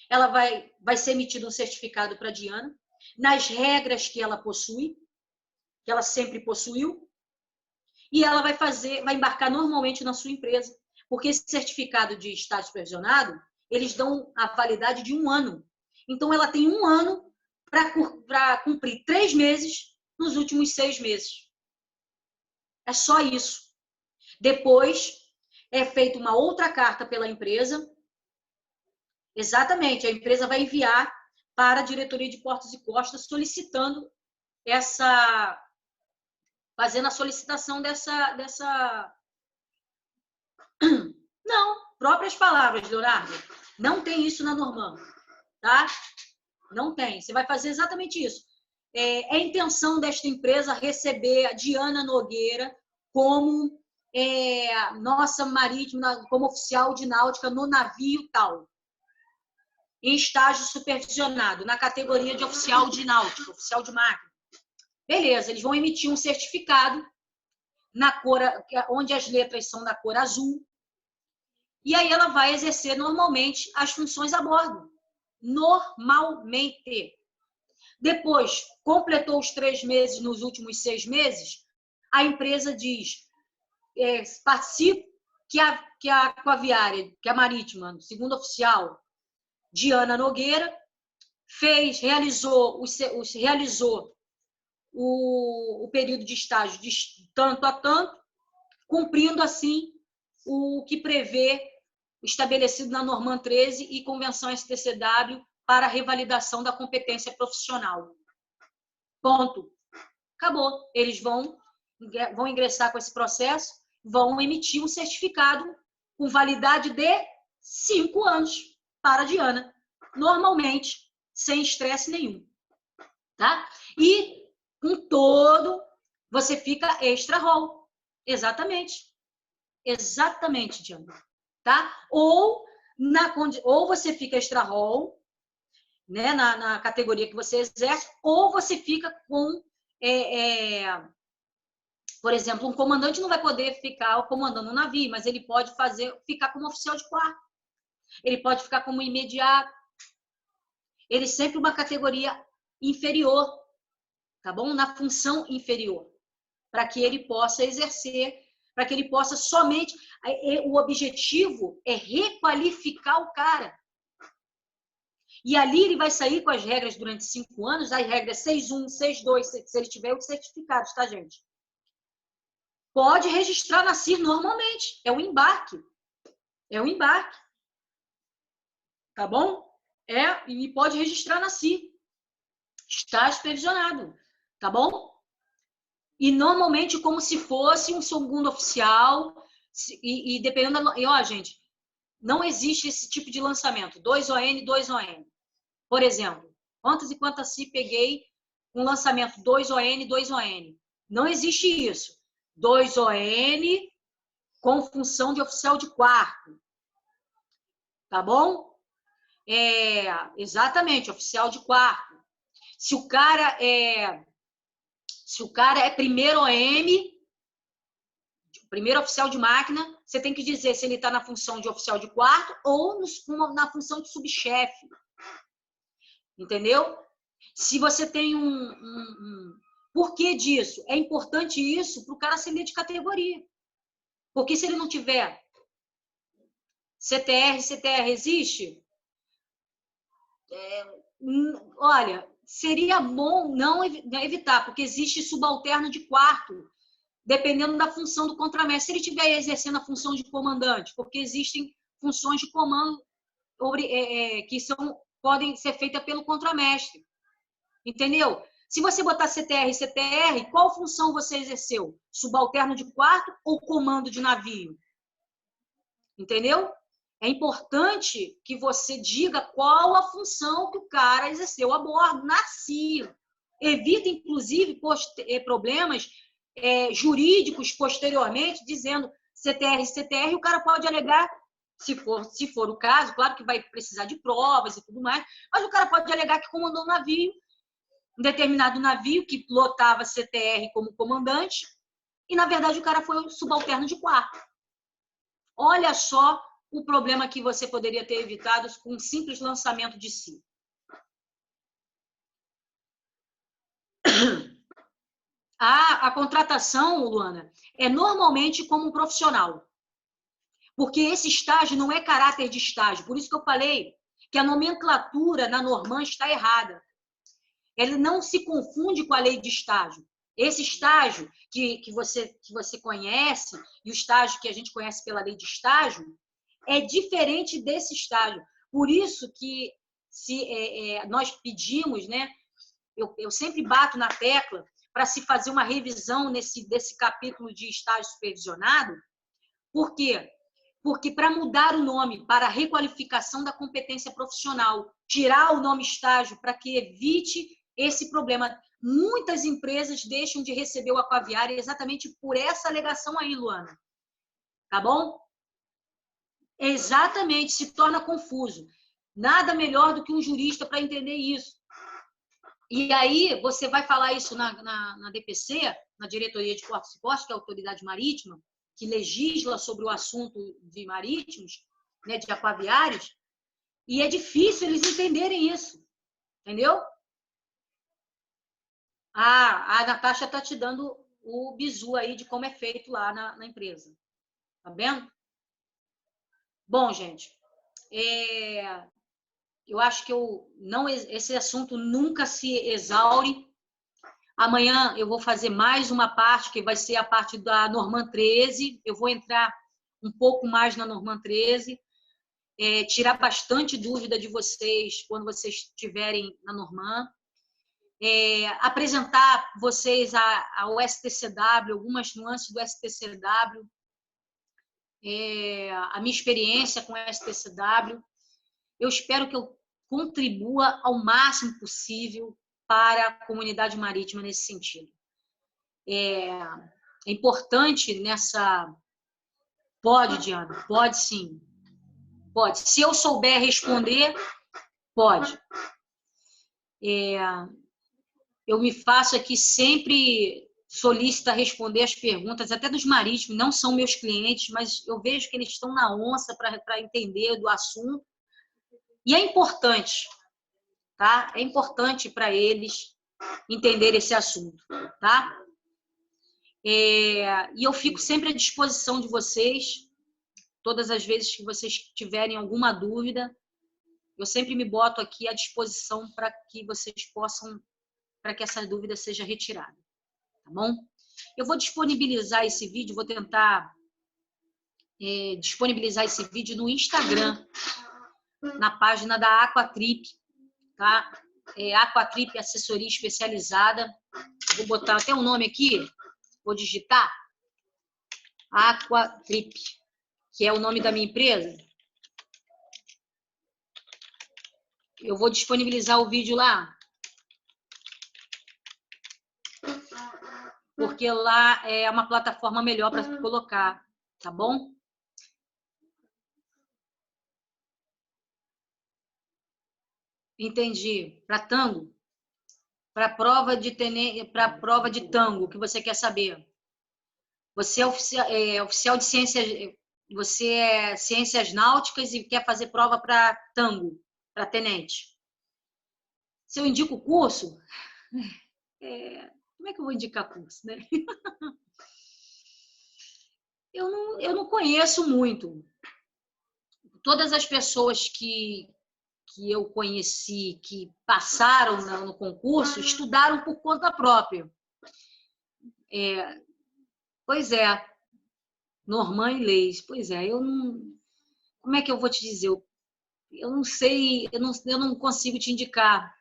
Speaker 1: Ela vai ser emitido um certificado para a Diana, nas regras que ela possui, que ela sempre possuiu, e ela vai embarcar normalmente na sua empresa, porque esse certificado de estágio supervisionado, eles dão a validade de 1 ano. Então, ela tem 1 ano para cumprir 3 meses nos últimos 6 meses. É só isso. Depois, é feita uma outra carta pela empresa. Exatamente, a empresa vai enviar para a diretoria de Portos e Costas solicitando fazendo a solicitação dessa... Não, próprias palavras, Leonardo. Não tem isso na Norman, tá? Não tem. Você vai fazer exatamente isso. É a intenção desta empresa receber a Diana Nogueira como nossa marítima, como oficial de náutica no navio tal, em estágio supervisionado, na categoria de oficial de náutica, oficial de máquina. Beleza, eles vão emitir um certificado na cor, onde as letras são da cor azul, e aí ela vai exercer normalmente as funções a bordo. Normalmente. Depois, completou os 3 meses, nos últimos 6 meses, a empresa diz, participe, que a aquaviária, que a marítima, segundo oficial, Diana Nogueira, realizou o período de estágio de tanto a tanto, cumprindo assim o que prevê estabelecido na Norman 13 e Convenção STCW para a revalidação da competência profissional. Ponto. Acabou. Eles vão ingressar com esse processo, vão emitir um certificado com validade de 5 anos para a Diana. Normalmente, sem estresse nenhum. Tá? E, com todo, você fica extra roll. Exatamente. Exatamente, Diana. Tá? Ou você fica extra roll né, na categoria que você exerce, ou você fica com, por exemplo, um comandante não vai poder ficar comandando um navio, mas ele pode ficar como oficial de quarto, ele pode ficar como imediato, ele sempre uma categoria inferior, tá bom? Na função inferior, para que ele possa exercer, para que ele possa somente... O objetivo é requalificar o cara. E ali ele vai sair com as regras durante 5 anos, as regras 6.1, 6.2, se ele tiver os certificados, tá, gente? Pode registrar na CIR normalmente, é o embarque. É o embarque. Tá bom? E pode registrar na CIR. Está supervisionado, tá bom? E normalmente como se fosse um segundo oficial, e dependendo da... E ó, gente, não existe esse tipo de lançamento, 2 ON, 2 ON. Por exemplo, quantas e quantas CIR peguei com lançamento 2 ON, 2 ON. Não existe isso. 2 ON com função de oficial de quarto. Tá bom? Exatamente, oficial de quarto. Se o cara é primeiro OM, primeiro oficial de máquina, você tem que dizer se ele está na função de oficial de quarto ou na função de subchefe. Entendeu? Se você tem Por que disso? É importante isso para o cara ascender de categoria. Porque se ele não tiver CTR existe? Olha, seria bom não evitar, porque existe subalterno de quarto, dependendo da função do contramestre. Se ele estiver exercendo a função de comandante, porque existem funções de comando que podem ser feitas pelo contramestre. Entendeu? Se você botar CTR, qual função você exerceu? Subalterno de quarto ou comando de navio? Entendeu? É importante que você diga qual a função que o cara exerceu a bordo, na CIR. Evita, inclusive, problemas jurídicos posteriormente, dizendo CTR, o cara pode alegar, se for o caso, claro que vai precisar de provas e tudo mais, mas o cara pode alegar que comandou um navio, um determinado navio que lotava CTR como comandante, e, na verdade, o cara foi um subalterno de quarto. Olha só o problema que você poderia ter evitado com um simples lançamento de si. A contratação, Luana, é normalmente como um profissional. Porque esse estágio não é caráter de estágio. Por isso que eu falei que a nomenclatura na Norman está errada. Ele não se confunde com a lei de estágio. Esse estágio que você conhece e o estágio que a gente conhece pela lei de estágio é diferente desse estágio. Por isso que nós pedimos, né? Eu sempre bato na tecla para se fazer uma revisão desse capítulo de estágio supervisionado. Por quê? Porque para mudar o nome para a requalificação da competência profissional, tirar o nome estágio para que evite esse problema. Muitas empresas deixam de receber o aquaviário exatamente por essa alegação aí, Luana. Tá bom? Exatamente, se torna confuso. Nada melhor do que um jurista para entender isso. E aí, você vai falar isso na DPC, na Diretoria de Portos e Portos, que é a autoridade marítima, que legisla sobre o assunto de marítimos, né, de aquaviários, e é difícil eles entenderem isso. Entendeu? A Natasha está te dando o bizu aí de como é feito lá na empresa. Tá vendo? Bom, gente, eu acho que esse assunto nunca se exaure. Amanhã eu vou fazer mais uma parte, que vai ser a parte da Norman 13. Eu vou entrar um pouco mais na Norman 13, tirar bastante dúvida de vocês quando vocês estiverem na Norman. Apresentar vocês ao STCW, algumas nuances do STCW, a minha experiência com o STCW. Eu espero que eu contribua ao máximo possível para a comunidade marítima nesse sentido. É importante nessa... Pode, Diana? Pode sim. Pode. Se eu souber responder, pode. Eu me faço aqui sempre solicita responder as perguntas, até dos marítimos, não são meus clientes, mas eu vejo que eles estão na onça para entender do assunto. E é importante, tá? É importante para eles entender esse assunto, tá? E eu fico sempre à disposição de vocês, todas as vezes que vocês tiverem alguma dúvida, eu sempre me boto aqui à disposição para que vocês possam, para que essa dúvida seja retirada, tá bom? Eu vou disponibilizar esse vídeo, vou tentar disponibilizar esse vídeo no Instagram, na página da Aquatrip, tá? Aquatrip Assessoria Especializada. Vou botar até o nome aqui, vou digitar Aquatrip, que é o nome da minha empresa. Eu vou disponibilizar o vídeo lá, porque lá é uma plataforma melhor para colocar, tá bom? Entendi. Para tango? Para prova de tango, o que você quer saber? Você é oficial de ciências, você é ciências náuticas e quer fazer prova para tango, para tenente. Se eu indico o curso, como é que eu vou indicar curso, né? Eu não conheço muito. Todas as pessoas que eu conheci, que passaram no concurso, estudaram por conta própria. Pois é, Norman e Leis. Pois é, eu não... Como é que eu vou te dizer? Eu não sei, eu não consigo te indicar.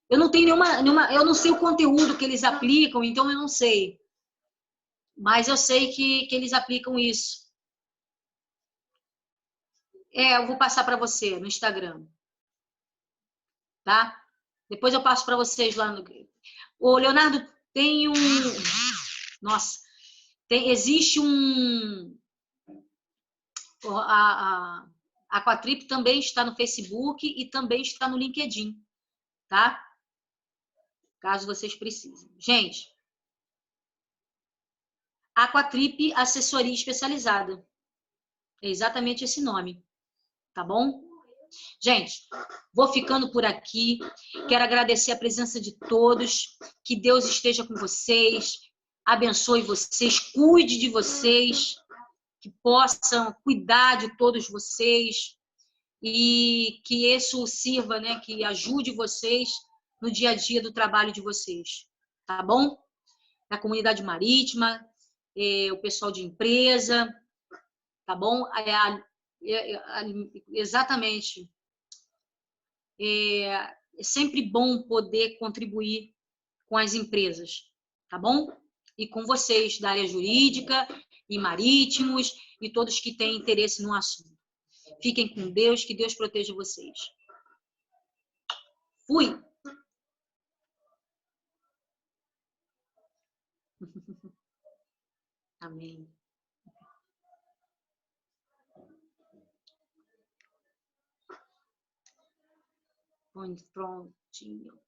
Speaker 1: Eu não tenho eu não sei o conteúdo que eles aplicam, então eu não sei. Mas eu sei que eles aplicam isso. Eu vou passar para você no Instagram. Tá? Depois eu passo para vocês lá no... Ô, Leonardo, tem um... Nossa, existe um... A Aquatrip também está no Facebook e também está no LinkedIn, tá? Caso vocês precisem. Gente, Aquatrip Assessoria Especializada. É exatamente esse nome, tá bom? Gente, vou ficando por aqui. Quero agradecer a presença de todos. Que Deus esteja com vocês, abençoe vocês, cuide de vocês, que possam cuidar de todos vocês e que isso sirva, né, que ajude vocês no dia a dia do trabalho de vocês, tá bom? Da comunidade marítima, o pessoal de empresa, tá bom? Exatamente. É sempre bom poder contribuir com as empresas, tá bom? E com vocês da área jurídica e marítimos e todos que têm interesse no assunto. Fiquem com Deus, que Deus proteja vocês. Fui! Amém. Prontinho.